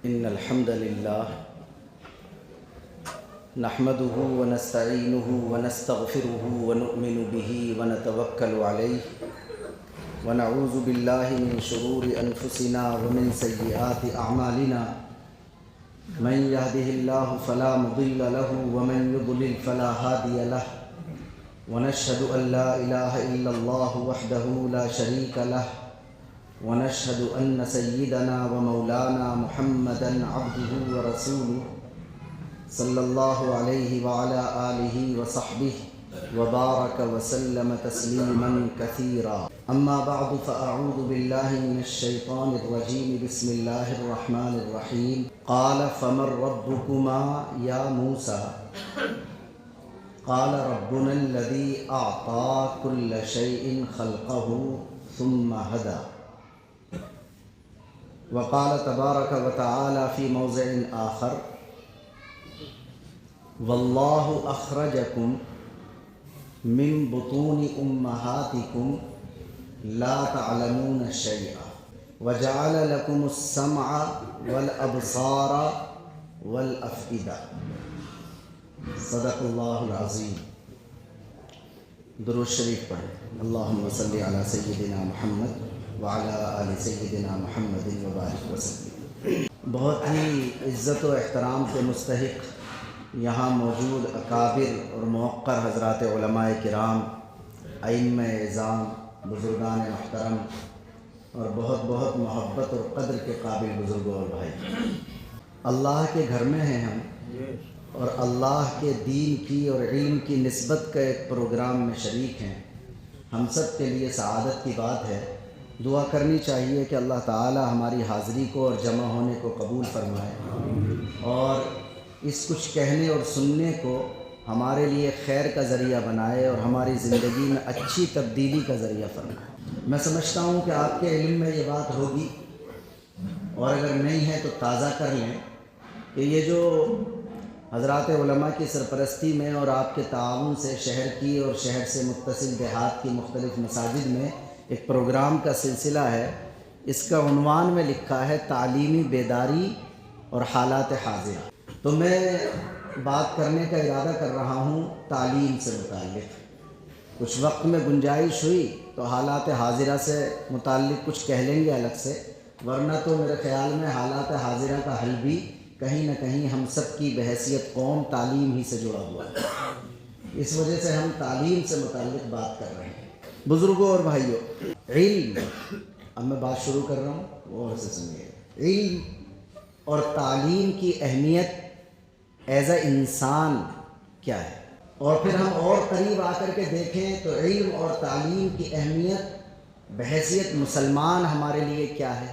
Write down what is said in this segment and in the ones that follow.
إن الحمد لله نحمده ونستعينه ونستغفره ونؤمن به ونتوكل عليه ونعوذ بالله من شرور أنفسنا ومن سيئات أعمالنا من يهده الله فلا مضل له ومن يضلل فلا هادي له ونشهد أن لا إله إلا الله وحده لا شريك له ونشهد أن سيدنا ومولانا محمدًا عبده ورسوله صلى الله عليه وعلى آله وصحبه وبارك وسلم تسليما كثيرا أما بعد فأعوذ بالله من الشيطان الرجيم بسم الله الرحمن الرحيم قال فمن ربكما يا موسى قال ربنا الذي أعطى كل شيء خلقه ثم هدى وقال تبارك وتعالى في موضع آخر والله أخرجكم من بطون أمهاتكم لا تعلمون شيئا وجعل لكم السمع والأبصار والأفئدة صدق اللہ العظیم. درود شریف پڑھیں. اللہم صلی علی سیدنا محمد وعلی آل سیدنا محمد وبارک وسلم. بہت ہی عزت و احترام کے مستحق یہاں موجود اکابر اور موقر حضرات علماء کرام، ائمہ اعظام، بزرگان محترم اور بہت بہت محبت اور قدر کے قابل بزرگوں اور بھائی، اللہ کے گھر میں ہیں ہم اور اللہ کے دین کی اور علم کی نسبت کا ایک پروگرام میں شریک ہیں. ہم سب کے لیے سعادت کی بات ہے. دعا کرنی چاہیے کہ اللہ تعالی ہماری حاضری کو اور جمع ہونے کو قبول فرمائے اور اس کچھ کہنے اور سننے کو ہمارے لیے خیر کا ذریعہ بنائے اور ہماری زندگی میں اچھی تبدیلی کا ذریعہ فرمائے. میں سمجھتا ہوں کہ آپ کے علم میں یہ بات ہوگی اور اگر نہیں ہے تو تازہ کر لیں کہ یہ جو حضرات علماء کی سرپرستی میں اور آپ کے تعاون سے شہر کی اور شہر سے متصل دیہات کی مختلف مساجد میں ایک پروگرام کا سلسلہ ہے، اس کا عنوان میں لکھا ہے تعلیمی بیداری اور حالات حاضرہ. تو میں بات کرنے کا ارادہ کر رہا ہوں تعلیم سے متعلق. کچھ وقت میں گنجائش ہوئی تو حالات حاضرہ سے متعلق کچھ کہہ لیں گے الگ سے، ورنہ تو میرے خیال میں حالات حاضرہ کا حل بھی کہیں نہ کہیں ہم سب کی بحیثیت قوم تعلیم ہی سے جڑا ہوا ہے. اس وجہ سے ہم تعلیم سے متعلق بات کر رہے ہیں. بزرگوں اور بھائیوں، علم، اب میں بات شروع کر رہا ہوں غور سے سنیے. علم اور تعلیم کی اہمیت ایز اے انسان کیا ہے، اور پھر ہم اور قریب آ کر کے دیکھیں تو علم اور تعلیم کی اہمیت بحیثیت مسلمان ہمارے لیے کیا ہے،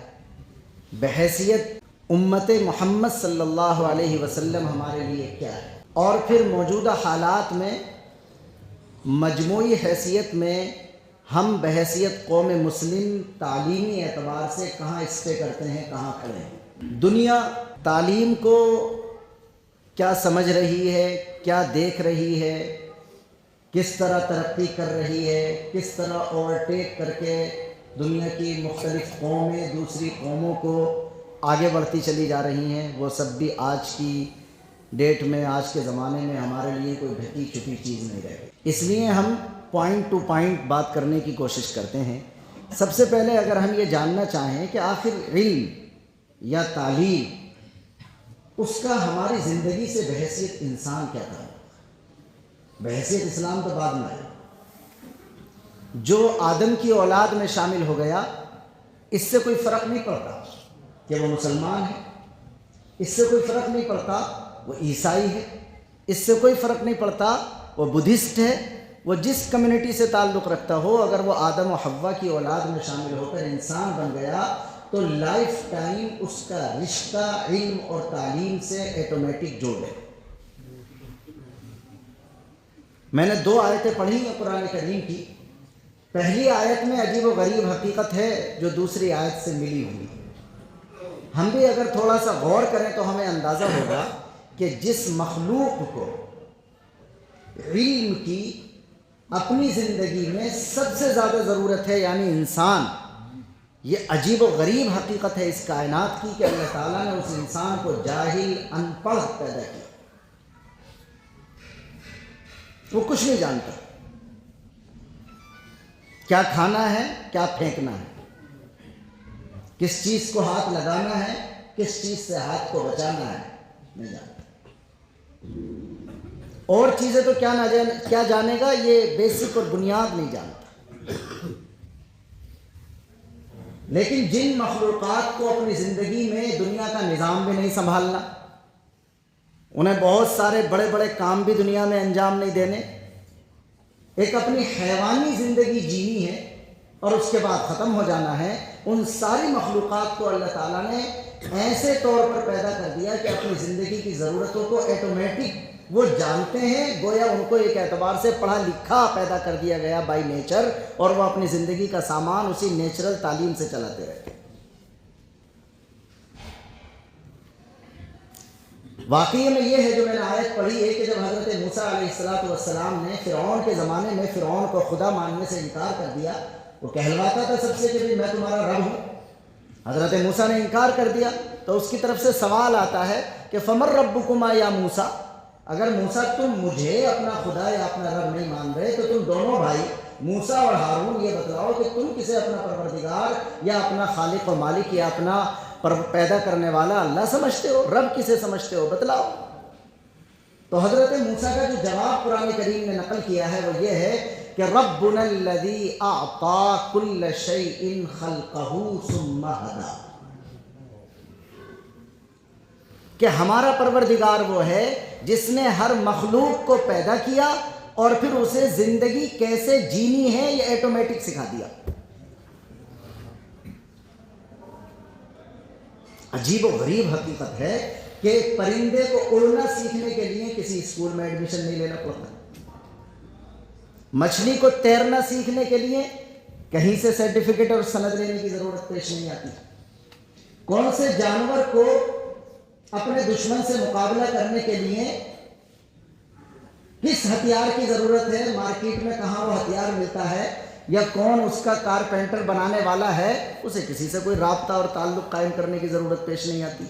بحیثیت امت محمد صلی اللہ علیہ وسلم ہمارے لیے کیا ہے، اور پھر موجودہ حالات میں مجموعی حیثیت میں ہم بحیثیت قوم مسلم تعلیمی اعتبار سے کہاں اسٹے کرتے ہیں، کہاں کھڑے ہیں. دنیا تعلیم کو کیا سمجھ رہی ہے، کیا دیکھ رہی ہے، کس طرح ترقی کر رہی ہے، کس طرح اوورٹیک کر کے دنیا کی مختلف قومیں دوسری قوموں کو آگے بڑھتی چلی جا رہی ہیں، وہ سب بھی آج کی ڈیٹ میں، آج کے زمانے میں ہمارے لیے کوئی ڈھکی چھپی چیز نہیں رہے. اس لیے ہم پوائنٹ ٹو پوائنٹ بات کرنے کی کوشش کرتے ہیں. سب سے پہلے اگر ہم یہ جاننا چاہیں کہ آخر علم یا تعلیم اس کا ہماری زندگی سے بحیثیت انسان کیا تھا. بحیثیت اسلام تو بعد میں ہے. جو آدم کی اولاد میں شامل ہو گیا اس سے کوئی فرق نہیں پڑتا کہ وہ مسلمان ہے، اس سے کوئی فرق نہیں پڑتا وہ عیسائی ہے، اس سے کوئی فرق نہیں پڑتا وہ بدھسٹ ہے، وہ جس کمیونٹی سے تعلق رکھتا ہو، اگر وہ آدم و حوا کی اولاد میں شامل ہو کر انسان بن گیا تو لائف ٹائم اس کا رشتہ علم اور تعلیم سے ایٹومیٹک جوڑ ہے. میں نے 2 آیتیں پڑھی ہیں قرآن کریم کی. پہلی آیت میں عجیب و غریب حقیقت ہے جو دوسری آیت سے ملی ہوئی. ہم بھی اگر تھوڑا سا غور کریں تو ہمیں اندازہ ہوگا کہ جس مخلوق کو علم کی اپنی زندگی میں سب سے زیادہ ضرورت ہے، یعنی انسان، یہ عجیب و غریب حقیقت ہے اس کائنات کی کہ اللہ تعالیٰ نے اس انسان کو جاہل ان پڑھ پیدا کیا، وہ کچھ نہیں جانتا، کیا کھانا ہے کیا پھینکنا ہے، کس چیز کو ہاتھ لگانا ہے کس چیز سے ہاتھ کو بچانا ہے، نہیں جانتا۔ اور چیزیں تو کیا جانے گا، یہ بیسک اور بنیاد نہیں جانتا۔ لیکن جن مخلوقات کو اپنی زندگی میں دنیا کا نظام بھی نہیں سنبھالنا، انہیں بہت سارے بڑے بڑے کام بھی دنیا میں انجام نہیں دینے، ایک اپنی حیوانی زندگی جینی ہے اور اس کے بعد ختم ہو جانا ہے، ان ساری مخلوقات کو اللہ تعالیٰ نے ایسے طور پر پیدا کر دیا کہ اپنی زندگی کی ضرورتوں کو آٹومیٹک وہ جانتے ہیں، گویا ان کو ایک اعتبار سے پڑھا لکھا پیدا کر دیا گیا بائی نیچر، اور وہ اپنی زندگی کا سامان اسی نیچرل تعلیم سے چلاتے رہتے ہیں۔ واقعی میں یہ ہے جو میں نے آیت پڑھی ہے کہ جب حضرت موسیٰ علیہ السلام نے فرعون کے زمانے میں فرعون کو خدا ماننے سے انکار کر دیا، وہ کہلواتا تھا سب سے کہ میں تمہارا رب ہوں، حضرت موسیٰ نے انکار کر دیا تو اس کی طرف سے سوال آتا ہے کہ فمر ربکما یا موسیٰ، اگر موسیٰ تم مجھے اپنا خدا یا اپنا رب نہیں مان رہے تو تم دونوں بھائی موسیٰ اور ہارون یہ بتلاؤ کہ تم کسے اپنا پروردگار یا اپنا خالق و مالک یا اپنا پیدا کرنے والا اللہ سمجھتے ہو، رب کسے سمجھتے ہو بتلاؤ۔ تو حضرت موسیٰ کا جو جواب قرآن کریم نے نقل کیا ہے وہ یہ ہے کہ ربنا الذی اعطی کل شیء خلقہ ثم ہدی، کہ ہمارا پروردگار وہ ہے جس نے ہر مخلوق کو پیدا کیا اور پھر اسے زندگی کیسے جینی ہے یہ آٹومیٹک سکھا دیا۔ عجیب و غریب حقیقت ہے کہ پرندے کو اڑنا سیکھنے کے لیے کسی اسکول میں ایڈمیشن نہیں لینا پڑتا، مچھلی کو تیرنا سیکھنے کے لیے کہیں سے سرٹیفکیٹ اور سند لینے کی ضرورت پیش نہیں آتی، کون سے جانور کو اپنے دشمن سے مقابلہ کرنے کے لیے کس ہتھیار کی ضرورت ہے، مارکیٹ میں کہاں وہ ہتھیار ملتا ہے، یا کون اس کا کارپینٹر بنانے والا ہے، اسے کسی سے کوئی رابطہ اور تعلق قائم کرنے کی ضرورت پیش نہیں آتی۔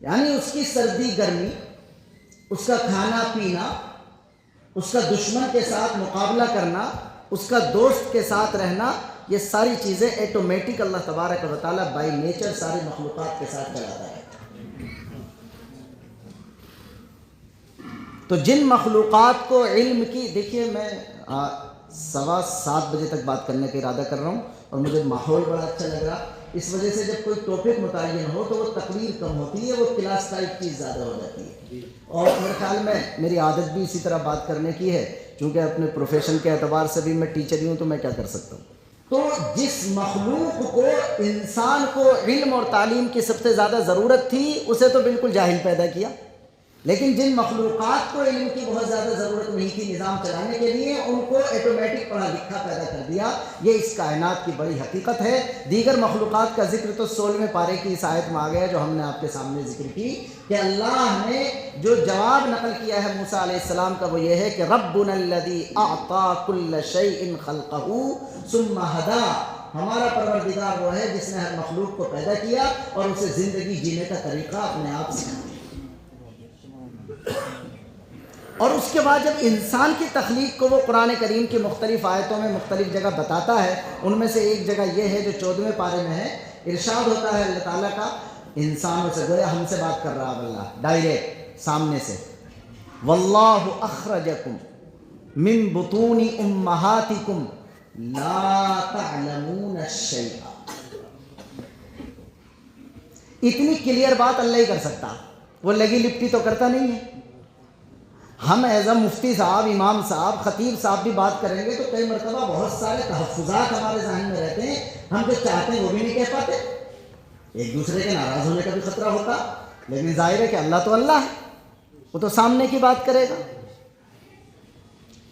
یعنی اس کی سردی گرمی، اس کا کھانا پینا، اس کا دشمن کے ساتھ مقابلہ کرنا، اس کا دوست کے ساتھ رہنا، یہ ساری چیزیں آٹومیٹک اللہ تبارک و تعالیٰ بائی نیچر ساری مخلوقات کے ساتھ چلاتا ہے۔ تو جن مخلوقات کو علم کی، دیکھیے میں 7:15 بجے تک بات کرنے کا ارادہ کر رہا ہوں اور مجھے ماحول بڑا اچھا لگ رہا، اس وجہ سے جب کوئی ٹاپک متعین ہو تو وہ تقریر کم ہوتی ہے، وہ کلاس ٹائپ چیز زیادہ ہو جاتی ہے، اور میرے خیال میں میری عادت بھی اسی طرح بات کرنے کی ہے، چونکہ اپنے پروفیشن کے اعتبار سے بھی میں ٹیچر ہی ہوں تو میں کیا کر سکتا ہوں۔ تو جس مخلوق کو انسان کو علم اور تعلیم کی سب سے زیادہ ضرورت تھی اسے تو بالکل جاہل پیدا کیا، لیکن جن مخلوقات کو علم کی بہت زیادہ ضرورت نہیں تھی نظام چلانے کے لیے، ان کو آٹومیٹک پڑھا لکھا پیدا کر دیا۔ یہ اس کائنات کی بڑی حقیقت ہے۔ دیگر مخلوقات کا ذکر تو 16ویں پارے کی اس آیت میں آ گیا جو ہم نے آپ کے سامنے ذکر کی، کہ اللہ نے جو جواب نقل کیا ہے موسیٰ علیہ السلام کا وہ یہ ہے کہ ربنا الذی اعطی کل شیء خلقہ ثم ہدی، ہمارا پروردگار وہ ہے جس نے ہر مخلوق کو پیدا کیا اور اسے زندگی جینے کا طریقہ اپنے آپ سکھا دیا۔ اور اس کے بعد جب انسان کی تخلیق کو وہ قرآن کریم کی مختلف آیتوں میں مختلف جگہ بتاتا ہے، ان میں سے ایک جگہ یہ ہے جو 14ویں پارے میں ہے، ارشاد ہوتا ہے اللہ تعالیٰ کا انسانوں سے، گویا ہم سے بات کر رہا ہے اللہ ڈائریکٹ سامنے سے، واللہ اخرجکم من بطون امہاتکم لا تعلمون شیئا۔ اتنی کلیئر بات اللہ ہی کر سکتا، وہ لگی لپٹی تو کرتا نہیں ہے۔ ہم ایز اے مفتی صاحب، امام صاحب، خطیب صاحب بھی بات کریں گے تو کئی مرتبہ بہت سارے تحفظات ہمارے ذہن میں رہتے ہیں، ہم جو چاہتے ہیں وہ بھی نہیں کہہ پاتے، ایک دوسرے کے ناراض ہونے کا بھی خطرہ ہوتا، لیکن ظاہر ہے کہ اللہ تو اللہ ہے، وہ تو سامنے کی بات کرے گا۔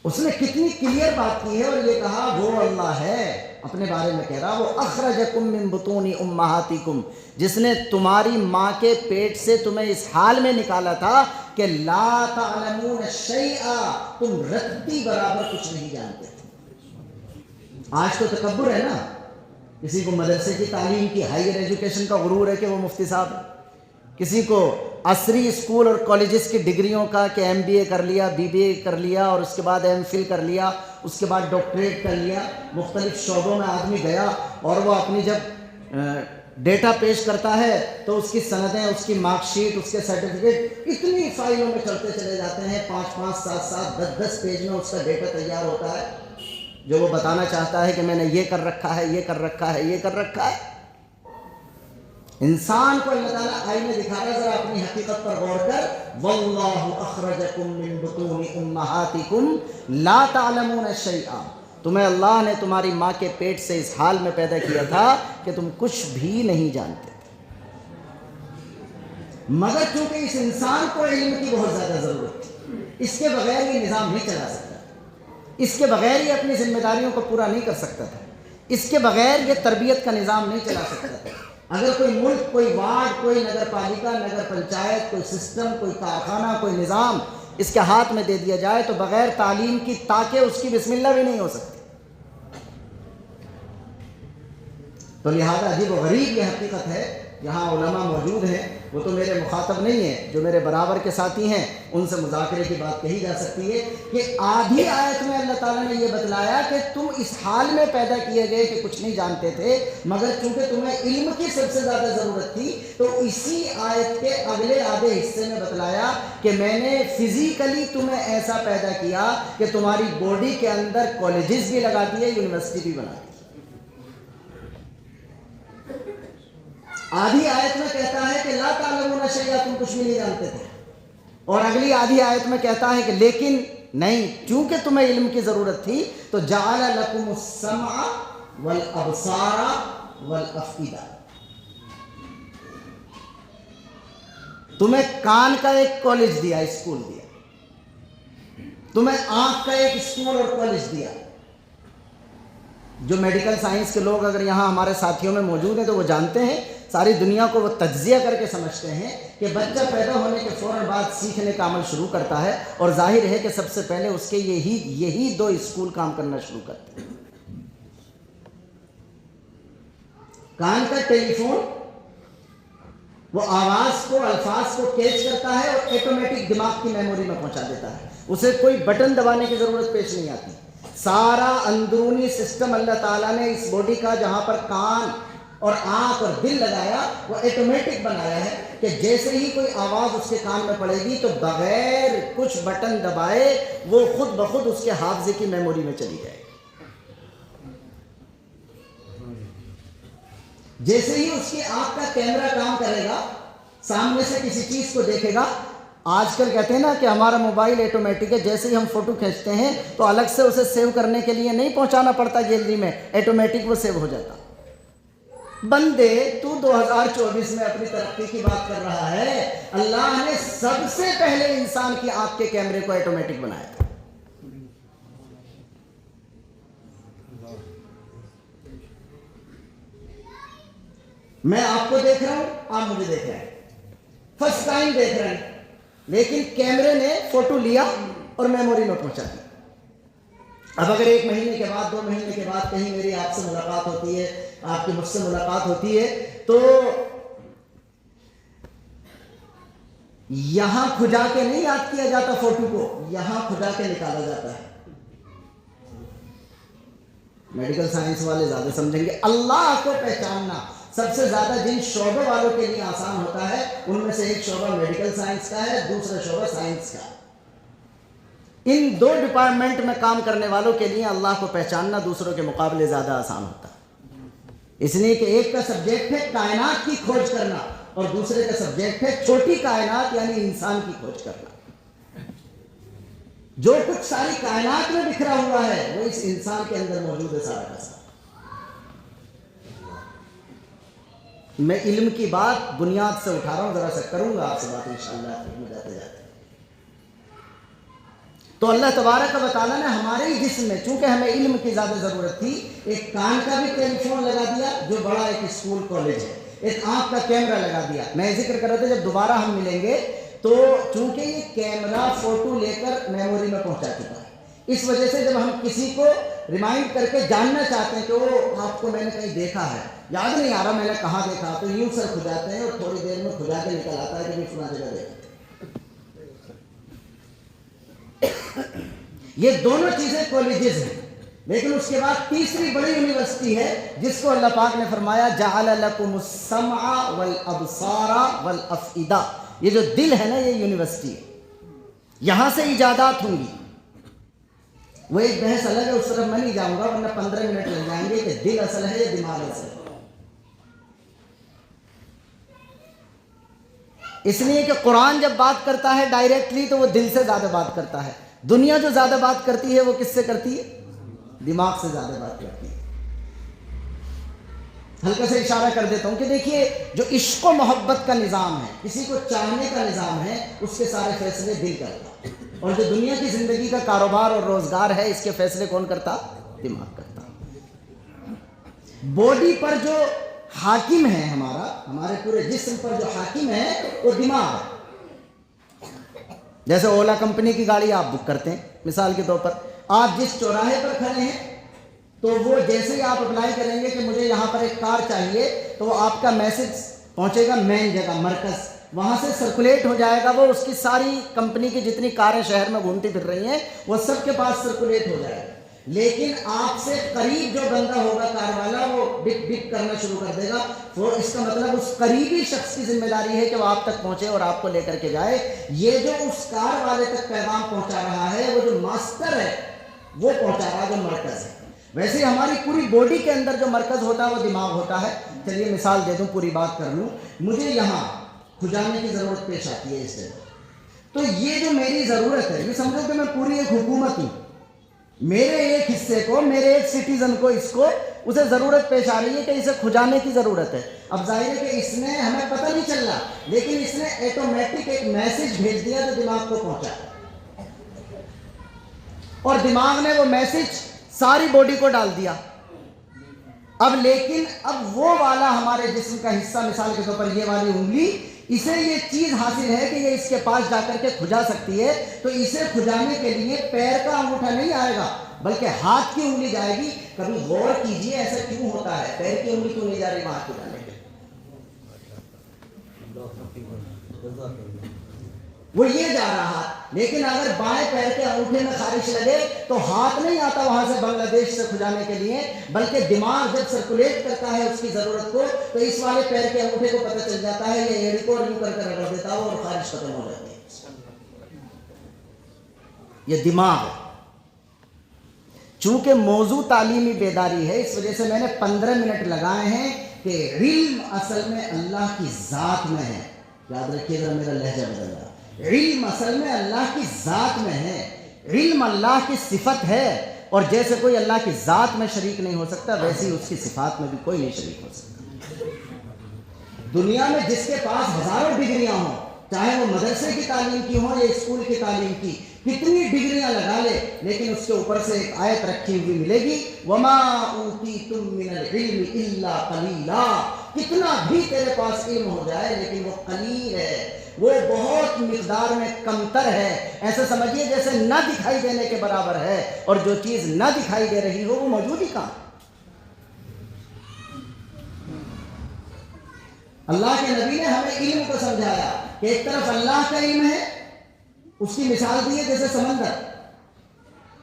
اس نے کتنی کلیئر بات کی ہے اور یہ کہا وہ اللہ ہے، اپنے بارے میں کہہ رہا وہ اخرجکم من بطون امہاتکم، جس نے تمہاری ماں کے پیٹ سے تمہیں اس حال میں نکالا تھا کہ لا تعلمون شیئا، تم رتی برابر کچھ نہیں جانتے تھے۔ آج تو تکبر ہے نا، کسی کو مدرسے کی تعلیم کی ہائر ایجوکیشن کا غرور ہے کہ وہ مفتی صاحب ہے، کسی کو عصری اسکول اور کالجز کی ڈگریوں کا کہ ایم بی اے کر لیا، بی بی اے کر لیا، اور اس کے بعد ایم فل کر لیا، اس کے بعد ڈاکٹریٹ کر لیا، مختلف شعبوں میں آدمی گیا اور وہ اپنی جب ڈیٹا پیش کرتا ہے تو اس کی سندیں، اس کی مارک شیٹ، اس کے سرٹیفکیٹ اتنی فائلوں میں چلتے چلے جاتے ہیں، 5 7 10 پیج میں اس کا ڈیٹا تیار ہوتا ہے جو وہ بتانا چاہتا ہے کہ میں نے یہ کر رکھا ہے، یہ کر رکھا ہے، یہ کر رکھا ہے۔ انسان کو اللہ تعالیٰ آئینے دکھا رہا ہے، ذرا اپنی حقیقت پر غور کر، وَاللَّهُ أَخْرَجَكُم مِّن بُطُونِ أُمَّهَاتِكُمْ لَا تَعْلَمُونَ شَيْئًا، تمہیں اللہ نے تمہاری ماں کے پیٹ سے اس حال میں پیدا کیا تھا کہ تم کچھ بھی نہیں جانتے تھے، مگر چونکہ اس انسان کو علم کی بہت زیادہ ضرورت تھی، اس کے بغیر یہ نظام نہیں چلا سکتا، اس کے بغیر یہ اپنی ذمہ داریوں کو پورا نہیں کر سکتا تھا، اس کے بغیر یہ تربیت کا نظام نہیں چلا سکتا تھا۔ اگر کوئی ملک، کوئی وارڈ، کوئی نگر پالیکا، نگر پنچایت، کوئی سسٹم، کوئی کارخانہ، کوئی نظام اس کے ہاتھ میں دے دیا جائے تو بغیر تعلیم کی تاکہ اس کی بسم اللہ بھی نہیں ہو سکتی۔ تو لہذا عجیب و غریب یہ حقیقت ہے، یہاں علماء موجود ہیں، وہ تو میرے مخاطب نہیں ہیں، جو میرے برابر کے ساتھی ہیں ان سے مذاکرے کی بات کہی جا سکتی ہے کہ آدھی آیت میں اللہ تعالیٰ نے یہ بتلایا کہ تم اس حال میں پیدا کیے گئے کہ کچھ نہیں جانتے تھے، مگر چونکہ تمہیں علم کی سب سے زیادہ ضرورت تھی تو اسی آیت کے اگلے آدھے حصے میں بتلایا کہ میں نے فزیکلی تمہیں ایسا پیدا کیا کہ تمہاری باڈی کے اندر کالجز بھی لگا دیے، یونیورسٹی بھی بنا دی۔ آدھی آیت میں کہتا ہے کہ لا تعلمون شیئا، تم کچھ بھی نہیں جانتے تھے، اور اگلی آدھی آیت میں کہتا ہے کہ لیکن نہیں، چونکہ تمہیں علم کی ضرورت تھی تو جعل لکم السمع والابصار والافئدہ، تمہیں کان کا ایک کالج دیا، اسکول دیا، تمہیں آنکھ کا ایک اسکول اور کالج دیا۔ جو میڈیکل سائنس کے لوگ اگر یہاں ہمارے ساتھیوں میں موجود ہیں تو وہ جانتے ہیں، ساری دنیا کو وہ تجزیہ کر کے سمجھتے ہیں کہ بچہ پیدا ہونے کے فوراً بعد سیکھنے کا عمل شروع کرتا ہے، اور ظاہر ہے کہ سب سے پہلے اس کے یہی 2 اسکول کام کرنا شروع کرتے ہیں۔ کان کا ٹیلی فون وہ آواز کو، الفاظ کو کیچ کرتا ہے اور آٹومیٹک دماغ کی میموری میں پہنچا دیتا ہے، اسے کوئی بٹن دبانے کی ضرورت پیش نہیں آتی۔ سارا اندرونی سسٹم اللہ تعالیٰ نے اس باڈی کا، جہاں پر کان اور آنکھ اور دل لگایا، وہ آٹومیٹک بنایا ہے کہ جیسے ہی کوئی آواز اس کے کان میں پڑے گی تو بغیر کچھ بٹن دبائے وہ خود بخود اس کے حافظے کی میموری میں چلی جائے گی۔ جیسے ہی اس کی آنکھ کا کیمرہ کام کرے گا، سامنے سے کسی چیز کو دیکھے گا، آج کل کہتے ہیں نا کہ ہمارا موبائل آٹومیٹک ہے، جیسے ہی ہم فوٹو کھینچتے ہیں تو الگ سے اسے سیو کرنے کے لیے نہیں پہنچانا پڑتا گیلری میں، آٹومیٹک وہ سیو ہو جاتا۔ بندے تو 2024 میں اپنی ترقی کی بات کر رہا ہے، اللہ نے سب سے پہلے انسان کی آنکھ کے کیمرے کو آٹومیٹک بنایا تھا۔ میں آپ کو دیکھ رہا ہوں، آپ مجھے دیکھ رہے ہیں، فرسٹ ٹائم دیکھ رہے ہیں، لیکن کیمرے نے فوٹو لیا اور میموری میں پہنچا دیا۔ اب اگر 1 مہینے کے بعد، 2 مہینے کے بعد کہیں میری آپ سے ملاقات ہوتی ہے، آپ کی مجھ سے ملاقات ہوتی ہے، تو یہاں کھجا کے نہیں یاد کیا جاتا فوٹو کو، یہاں کھجا کے نکالا جاتا ہے۔ میڈیکل سائنس والے زیادہ سمجھیں گے۔ اللہ کو پہچاننا سب سے زیادہ جن شعبے والوں کے لیے آسان ہوتا ہے ان میں سے ایک شعبہ میڈیکل سائنس کا ہے، دوسرا شعبہ سائنس کا۔ ان 2 ڈپارٹمنٹ میں کام کرنے والوں کے لیے اللہ کو پہچاننا دوسروں کے مقابلے زیادہ آسان ہوتا ہے، اس لیے کہ ایک کا سبجیکٹ ہے کائنات کی کھوج کرنا اور دوسرے کا سبجیکٹ ہے چھوٹی کائنات یعنی انسان کی کھوج کرنا۔ جو کچھ ساری کائنات میں بکھرا ہوا ہے وہ اس انسان کے اندر موجود ہے سارا کا سارا۔ میں علم کی بات بنیاد سے اٹھا رہا ہوں، ذرا سا کروں گا آپ سے بات انشاءاللہ جاتے جاتے۔ تو اللہ تبارک و تعالیٰ نے ہمارے ہی جسم میں، چونکہ ہمیں علم کی زیادہ ضرورت تھی، ایک کان کا بھی ٹیلی فون لگا دیا جو بڑا ایک اسکول کالج ہے، ایک آنکھ کا کیمرہ لگا دیا۔ میں ذکر کر رہا تھا جب دوبارہ ہم ملیں گے تو چونکہ یہ کیمرہ فوٹو لے کر میموری میں پہنچا چکا ہے، اس وجہ سے جب ہم کسی کو ریمائنڈ کر کے جاننا چاہتے ہیں کہ وہ آپ کو میں نے کہیں دیکھا ہے، یاد نہیں آ رہا میں نے کہاں دیکھا، تو یوں سر کھجاتے ہیں اور تھوڑی دیر میں کھجا کے نکل آتا ہے کہ میں فلاں جگہ دیکھا۔ یہ دونوں چیزیں کالجز ہیں، لیکن اس کے بعد تیسری بڑی یونیورسٹی ہے جس کو اللہ پاک نے فرمایا جعل لکم السمع والابصار والافئدہ، یہ جو دل ہے نا یہ یونیورسٹی ہے، یہاں سے ایجادات ہوں گی۔ وہ ایک بحث الگ ہے، اس طرف میں نہیں جاؤں گا ورنہ 15 منٹ لگ جائیں گے کہ دل اصل ہے یا دماغ اصل ہے۔ اس لیے کہ قرآن جب بات کرتا ہے ڈائریکٹلی تو وہ دل سے زیادہ بات کرتا ہے، دنیا جو زیادہ بات کرتی ہے وہ کس سے کرتی ہے؟ دماغ سے زیادہ بات کرتی ہے۔ ہلکا سے اشارہ کر دیتا ہوں کہ دیکھیے جو عشق و محبت کا نظام ہے، کسی کو چاہنے کا نظام ہے، اس کے سارے فیصلے دل کرتا ہے، اور جو دنیا کی زندگی کا کاروبار اور روزگار ہے اس کے فیصلے کون کرتا؟ دماغ کرتا۔ باڈی پر جو حاکم ہے ہمارے پورے جسم پر جو حاکم ہے وہ دماغ ہے۔ جیسے اولا کمپنی کی گاڑی آپ بک کرتے ہیں، مثال کے طور پر آپ جس چوراہے پر کھڑے ہیں تو وہ جیسے ہی آپ اپلائی کریں گے کہ مجھے یہاں پر ایک کار چاہیے تو وہ آپ کا میسج پہنچے گا مین جگہ مرکز، وہاں سے سرکولیٹ ہو جائے گا، وہ اس کی ساری کمپنی کی جتنی کاریں شہر میں گھومتی پھر رہی ہیں وہ سب کے پاس سرکولیٹ ہو جائے گا۔ لیکن آپ سے قریب جو بندہ ہوگا کار والا وہ بک بک کرنا شروع کر دے گا، وہ اس کا مطلب اس قریبی شخص کی ذمہ داری ہے کہ وہ آپ تک پہنچے اور آپ کو لے کر کے جائے۔ یہ جو اس کار والے تک پیغام پہنچا رہا ہے وہ جو ماسٹر ہے وہ پہنچا رہا ہے جو مرکز ہے۔ ویسے ہماری پوری باڈی کے اندر جو مرکز ہوتا ہے وہ دماغ ہوتا ہے۔ چلیے مثال دے دوں، پوری بات کر لوں، مجھے یہاں کھجانے کی ضرورت پیش آتی ہے اس جگہ، تو یہ جو میری ضرورت ہے یہ سمجھو کہ میں پوری ایک حکومت ہوں، میرے ایک حصے کو، میرے ایک سٹیزن کو، اسے ضرورت پیش آ رہی ہے کہ اسے کھجانے کی ضرورت ہے۔ اب ظاہر ہے کہ اس نے ہمیں پتہ نہیں چل رہا لیکن اس نے ایٹومیٹک ایک میسج بھیج دیا جو دماغ کو پہنچا، اور دماغ نے وہ میسج ساری باڈی کو ڈال دیا۔ اب لیکن اب وہ والا ہمارے جسم کا حصہ، مثال کے طور پر یہ والی انگلی، اسے یہ چیز حاصل ہے کہ یہ اس کے پاس جا کر کے کھجا سکتی ہے، تو اسے کھجانے کے لیے پیر کا انگوٹھا نہیں آئے گا بلکہ ہاتھ کی انگلی جائے گی۔ کبھی غور کیجئے ایسا کیوں ہوتا ہے، پیر کی انگلی کیوں نہیں جا رہی وہاں کھجانے کے؟ وہ یہ جا رہا، لیکن اگر بائیں پیر کے انگوٹھے میں خارش لگے تو ہاتھ نہیں آتا وہاں سے بنگلہ دیش سے کھجانے کے لیے، بلکہ دماغ جب سرکولیٹ کرتا ہے اس کی ضرورت کو تو اس والے پیر کے انگوٹھے کو پتہ چل جاتا ہے، یہ ایڑی کو یوں کر کے رگڑ دیتا ہے اور خارش ختم ہو جاتی ہے۔ یہ دماغ ہے۔ چونکہ موضوع تعلیمی بیداری ہے اس وجہ سے میں نے 15 منٹ لگائے ہیں کہ علم اصل میں اللہ کی ذات میں ہے۔ یاد رکھیے ذرا میرا لہجہ بدل رہا، علم اصل میں اللہ کی ذات میں ہے، علم اللہ کی صفت ہے، اور جیسے کوئی اللہ کی ذات میں شریک نہیں ہو سکتا ویسے ہی اس کی صفات میں بھی کوئی نہیں شریک ہو سکتا۔ دنیا میں جس کے پاس ہزاروں ڈگریاں ہوں، چاہے وہ مدرسے کی تعلیم کی ہوں یا اسکول کی تعلیم کی، کتنی ڈگریاں لگا لے لیکن اس کے اوپر سے ایک آیت رکھی ہوئی ملے گی، وَمَا أُوتِيتُم مِّنَ الْعِلْمِ إِلَّا قَلِيلًا۔ کتنا بھی تیرے پاس علم ہو جائے لیکن وہ قلیل ہے، وہ بہت مقدار میں کمتر ہے۔ ایسے سمجھیے جیسے نہ دکھائی دینے کے برابر ہے، اور جو چیز نہ دکھائی دے رہی ہو وہ موجود ہی کہاں۔ اللہ کے نبی نے ہمیں علم کو سمجھایا کہ ایک طرف اللہ کا علم ہے، اس کی مثال دی ہے جیسے سمندر،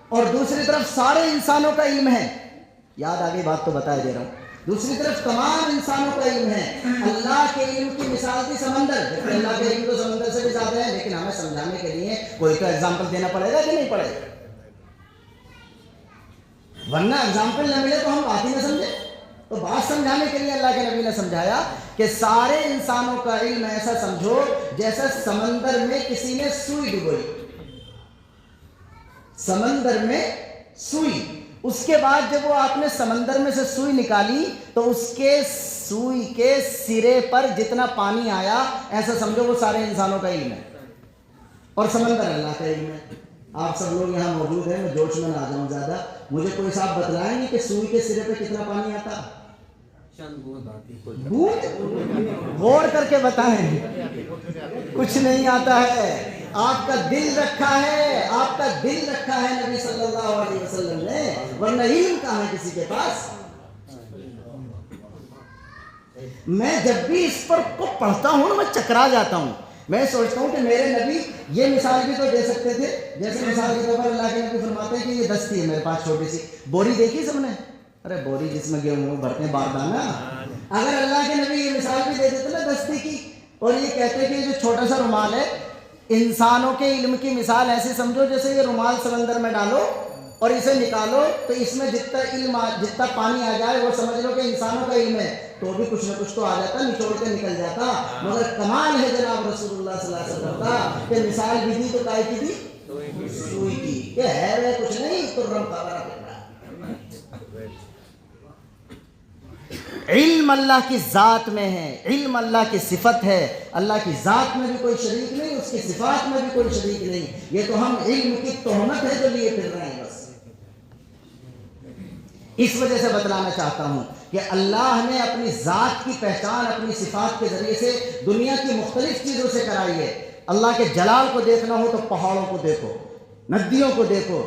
اور دوسری طرف سارے انسانوں کا علم ہے، یاد آگے بات تو بتا دے رہا ہوں، دوسری طرف تمام انسانوں کا علم ہے۔ اللہ کے علم کی مثال تھی سمندر، اللہ کے علم تو سمندر سے بھی زیادہ ہے، لیکن ہمیں سمجھانے کے لیے کوئی تو ایگزامپل دینا پڑے گا کہ نہیں پڑے گا، ورنہ ایگزامپل نہ ملے تو ہم بات ہی نہ سمجھے۔ تو بات سمجھانے کے لیے اللہ کے نبی نے سمجھایا کہ سارے انسانوں کا علم ایسا سمجھو جیسا سمندر میں کسی نے سوئی ڈبوئی، سمندر میں سوئی، اس کے بعد جب وہ آپ نے سمندر میں سے سوئی نکالی تو اس کے سوئی کے سرے پر جتنا پانی آیا ایسا سمجھو وہ سارے انسانوں کا علم ہے، اور سمندر اللہ کا علم ہے۔ آپ سب لوگ یہاں موجود ہیں، میں جوش میں نہ آ جاؤں زیادہ، مجھے کوئی صاحب بتلائیں گے کہ سوئی کے سرے پہ کتنا پانی آتا؟ بوند؟ غور کر کے بتائیں، کچھ نہیں آتا ہے۔ آپ کا دل رکھا ہے، آپ کا دل رکھا ہے نبی صلی اللہ علیہ وسلم نے، ورنہ علم کہاں ہے کسی کے پاس؟ میں جب بھی اس پر کو پڑھتا ہوں میں چکرا جاتا ہوں. میں سوچتا ہوں کہ میرے نبی یہ مثال بھی تو دے سکتے تھے، جیسے مثال کے طور پر اللہ کے نبی فرماتے ہیں کہ یہ دستی ہے میرے پاس چھوٹی سی بوری، دیکھی سب نے؟ ارے بوری جس میں گیہوں بھرتے ہیں باردانہ. اگر اللہ کے نبی یہ مثال بھی دے دیتے نا دستی کی، اور یہ کہتے کہ یہ جو چھوٹا سا رومال ہے، انسانوں کے علم کی مثال ایسے سمجھو جیسے یہ رومال سمندر میں ڈالو اور اسے نکالو تو اس میں جتنا علم جتنا پانی آ جائے وہ سمجھ لو کہ انسانوں کا علم ہے، تو بھی کچھ نہ کچھ تو آ جاتا، نچوڑ کے نکل جاتا. مگر کمال ہے جناب رسول اللہ صلی اللہ علیہ وسلم کا کہ مثال بھی دی تو کائے کی دی؟ سوئی کی. کہ ہے وہ کچھ نہیں، ترم خبر ہے. علم اللہ کی ذات میں ہے، علم اللہ کی صفت ہے. اللہ کی ذات میں بھی کوئی شریک نہیں، اس کی صفات میں بھی کوئی شریک نہیں. یہ تو ہم علم کی تہمت ہے جو لیے پھر رہے ہیں بس. اس وجہ سے بتلانا چاہتا ہوں کہ اللہ نے اپنی ذات کی پہچان اپنی صفات کے ذریعے سے دنیا کی مختلف چیزوں سے کرائی ہے. اللہ کے جلال کو دیکھنا ہو تو پہاڑوں کو دیکھو، ندیوں کو دیکھو،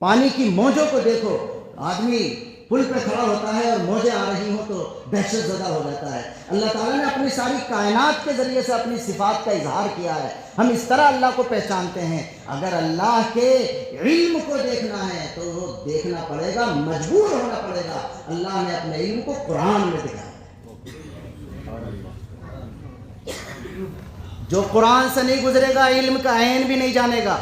پانی کی موجوں کو دیکھو. آدمی پل پہ کھڑا ہوتا ہے اور موجیں آ رہی ہوں تو دہشت زدہ ہو جاتا ہے. اللہ تعالیٰ نے اپنی ساری کائنات کے ذریعے سے اپنی صفات کا اظہار کیا ہے. ہم اس طرح اللہ کو پہچانتے ہیں. اگر اللہ کے علم کو دیکھنا ہے تو وہ دیکھنا پڑے گا، مجبور ہونا پڑے گا. اللہ نے اپنے علم کو قرآن میں دکھایا. جو قرآن سے نہیں گزرے گا علم کا عین بھی نہیں جانے گا.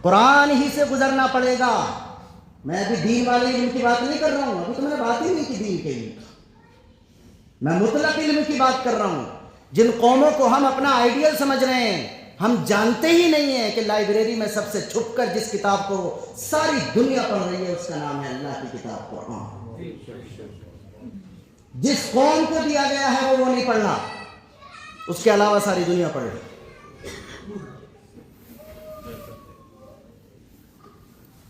قرآن ہی سے گزرنا پڑے گا. میں ابھی دین والے علم کی بات نہیں کر رہا ہوں، ابھی تو میں نے بات ہی نہیں کی دین کے علم. میں مطلق علم کی بات کر رہا ہوں. جن قوموں کو ہم اپنا آئیڈیل سمجھ رہے ہیں، ہم جانتے ہی نہیں ہیں کہ لائبریری میں سب سے چھپ کر جس کتاب کو ساری دنیا پڑھ رہی ہے اس کا نام ہے اللہ کی کتاب قرآن. جس قوم کو دیا گیا ہے وہ نہیں پڑھنا، اس کے علاوہ ساری دنیا پڑھ رہی.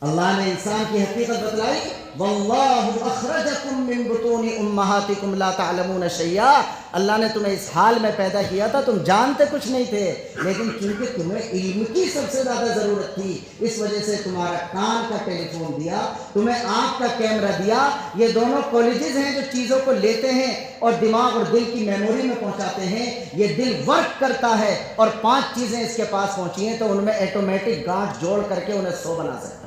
اللہ نے انسان کی حقیقت بتلائی. واللہ اخرجکم من بطون امہاتکم لا تعلمون شیئا. اللہ نے تمہیں اس حال میں پیدا کیا تھا تم جانتے کچھ نہیں تھے، لیکن کیونکہ تمہیں علم کی سب سے زیادہ ضرورت تھی اس وجہ سے تمہارا کان کا ٹیلی فون دیا، تمہیں آنکھ کا کیمرہ دیا. یہ دونوں کالجز ہیں جو چیزوں کو لیتے ہیں اور دماغ اور دل کی میموری میں پہنچاتے ہیں. یہ دل ورک کرتا ہے اور 5 چیزیں اس کے پاس پہنچی ہیں تو ان میں ایٹومیٹک گانٹھ جوڑ کر کے انہیں 100 بنا سکتا ہے.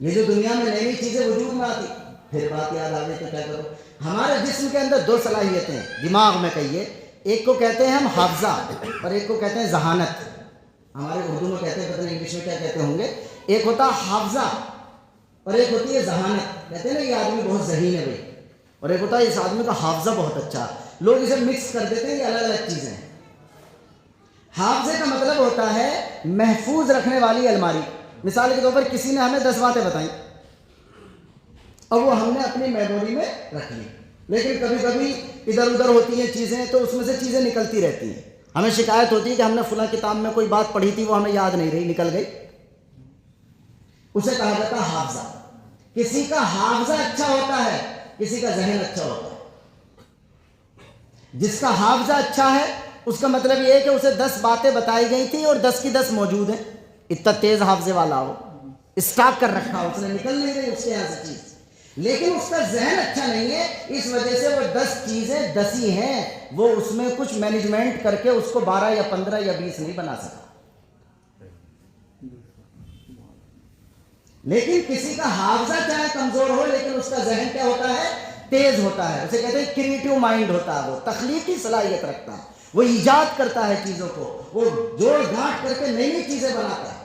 یہ جو دنیا میں نئی نئی چیزیں وجود میں آتی، پھر بات یاد آ گئی تو کیا کرو. ہمارے جسم کے اندر 2 صلاحیتیں ہیں دماغ میں کہیے. ایک کو کہتے ہیں ہم حافظہ اور ایک کو کہتے ہیں ذہانت. ہمارے اردو میں کہتے ہیں، پتہ نہیں انگلش میں کیا کہتے ہوں گے. ایک ہوتا حافظہ اور ایک ہوتی ہے ذہانت. کہتے ہیں نا یہ آدمی بہت ذہین ہے بھائی، اور ایک ہوتا ہے اس آدمی کا حافظہ بہت اچھا. لوگ اسے مکس کر دیتے ہیں، یہ الگ الگ چیزیں ہیں. حافظے کا مطلب ہوتا ہے محفوظ رکھنے والی الماری. مثال کے طور پر کسی نے ہمیں 10 باتیں بتائیں اور وہ ہم نے اپنی میموری میں رکھ لی، لیکن کبھی کبھی ادھر ادھر ہوتی ہیں چیزیں تو اس میں سے چیزیں نکلتی رہتی ہیں. ہمیں شکایت ہوتی ہے کہ ہم نے فلاں کتاب میں کوئی بات پڑھی تھی وہ ہمیں یاد نہیں رہی، نکل گئی. اسے کہا جاتا ہے حافظہ. کسی کا حافظہ اچھا ہوتا ہے، کسی کا ذہن اچھا ہوتا ہے. جس کا حافظہ اچھا ہے اس کا مطلب یہ ہے کہ اسے 10 باتیں بتائی گئی تھیں اور 10 کی 10 موجود ہیں. اتنا تیز حافظے والا ہو، اسٹاک کر رکھا ہو، اس نے نکل نہیں رہی اس کے یہاں سے چیز. لیکن اس کا ذہن اچھا نہیں ہے، اس وجہ سے وہ 10 چیزیں 10 ہی ہیں، وہ اس میں کچھ مینجمنٹ کر کے اس کو 12 یا 15 یا 20 نہیں بنا سکا. لیکن کسی کا حافظہ چاہے کمزور ہو لیکن اس کا ذہن کیا ہوتا ہے؟ تیز ہوتا ہے. اسے کہتے ہیں کریٹو مائنڈ ہوتا ہے، وہ تخلیقی صلاحیت رکھتا ہے، وہ ایجاد کرتا ہے چیزوں کو، وہ جوڑ گھاٹ کر کے نئی نئی چیزیں بناتا ہے.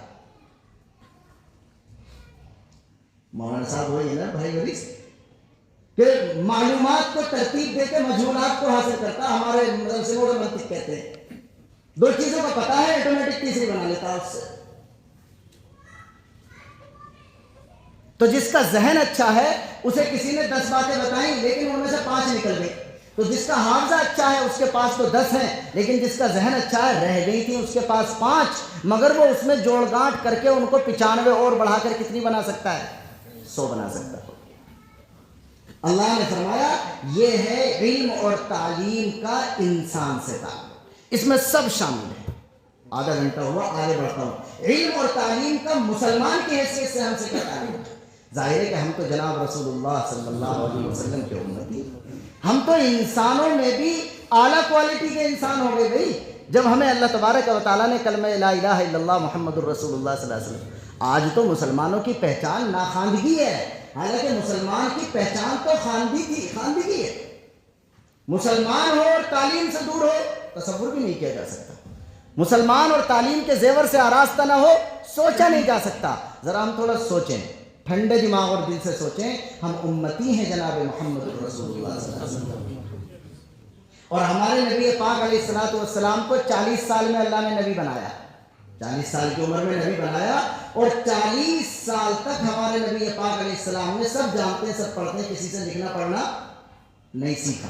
مولانا صاحب وہی ہے نا بھائی وریث کہ معلومات کو ترتیب دے کے مجہولات کو حاصل کرتا. ہمارے مدرسوں میں منطق کہتے ہیں 2 چیزوں کا پتہ ہے آٹومیٹک تیسری بنا لیتا ہے اس سے. تو جس کا ذہن اچھا ہے اسے کسی نے 10 باتیں بتائیں لیکن ان میں سے 5 نکل گئی. تو جس کا حافظہ اچھا ہے اس کے پاس تو 10 ہیں، لیکن جس کا ذہن اچھا ہے رہ گئی تھی اس کے پاس 5، مگر وہ اس میں جوڑ گانٹ کر کے ان کو 95 اور بڑھا کر کتنی بنا سکتا ہے؟ 100 بنا سکتا ہے. اللہ نے فرمایا یہ ہے علم اور تعلیم کا انسان سے تعلق، اس میں سب شامل ہے۔ آدھا گھنٹہ ہوا، آگے بڑھتا ہوں۔ علم اور تعلیم کا مسلمان کی حیثیت سے ہم سے کیا تعلق ہے؟ ظاہر ہے کہ ہم تو جناب رسول اللہ صلی اللہ علیہ وسلم کے امتی، ہم تو انسانوں میں بھی اعلیٰ کوالٹی کے انسان ہو گئے بھائی، جب ہمیں اللہ تبارک و تعالیٰ نے کلمہ لا الہ الا اللہ محمد الرسول اللہ صلی اللہ علیہ وسلم۔ آج تو مسلمانوں کی پہچان ناخواندگی ہے، حالانکہ مسلمان کی پہچان تو خواندگی ہے۔ مسلمان ہو اور تعلیم سے دور ہو، تصور بھی نہیں کیا جا سکتا۔ مسلمان اور تعلیم کے زیور سے آراستہ نہ ہو، سوچا نہیں جا سکتا۔ ذرا ہم تھوڑا سوچیں، ٹھنڈے دماغ اور دل سے سوچیں، ہم امتی ہیں جناب محمد رسول اللہ صلی اللہ علیہ وسلم، اور ہمارے نبی پاک علیہ الصلوۃ والسلام کو 40 سال میں اللہ نے نبی بنایا، 40 سال کی عمر میں نبی بنایا، اور 40 سال تک ہمارے نبی پاک علیہ السلام نے، سب جانتے ہیں سب پڑھتے ہیں، کسی سے لکھنا پڑھنا نہیں سیکھا،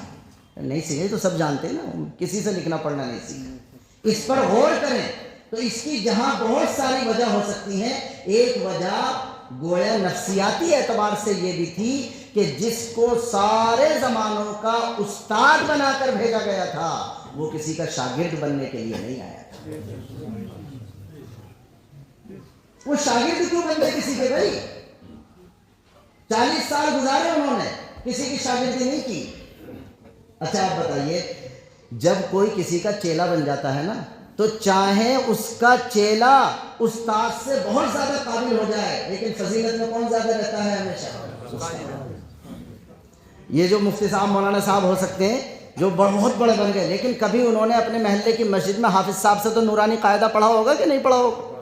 نہیں سیکھے تو سب جانتے ہیں نا، کسی سے لکھنا پڑھنا نہیں سیکھا۔ اس پر غور کریں تو اس کی جہاں بہت ساری وجہ ہو سکتی ہیں، ایک وجہ گویا نفسیاتی اعتبار سے یہ بھی تھی کہ جس کو سارے زمانوں کا استاد بنا کر بھیجا گیا تھا وہ کسی کا شاگرد بننے کے لیے نہیں آیا تھا۔ وہ شاگرد کیوں بن گئے کسی کے بھائی؟ 40 سال گزارے انہوں نے، کسی کی شاگردی نہیں کی۔ اچھا آپ بتائیے، جب کوئی کسی کا چیلا بن جاتا ہے نا، تو چاہے اس کا چیلا استاد سے بہت زیادہ قابل ہو جائے، لیکن فضیلت میں کون زیادہ رہتا ہے؟ ہمیشہ یہ جو مفتی صاحب مولانا صاحب ہو سکتے ہیں جو بہت بڑے بن گئے، لیکن کبھی انہوں نے اپنے محلے کی مسجد میں حافظ صاحب سے تو نورانی قاعدہ پڑھا ہوگا کہ نہیں پڑھا ہوگا؟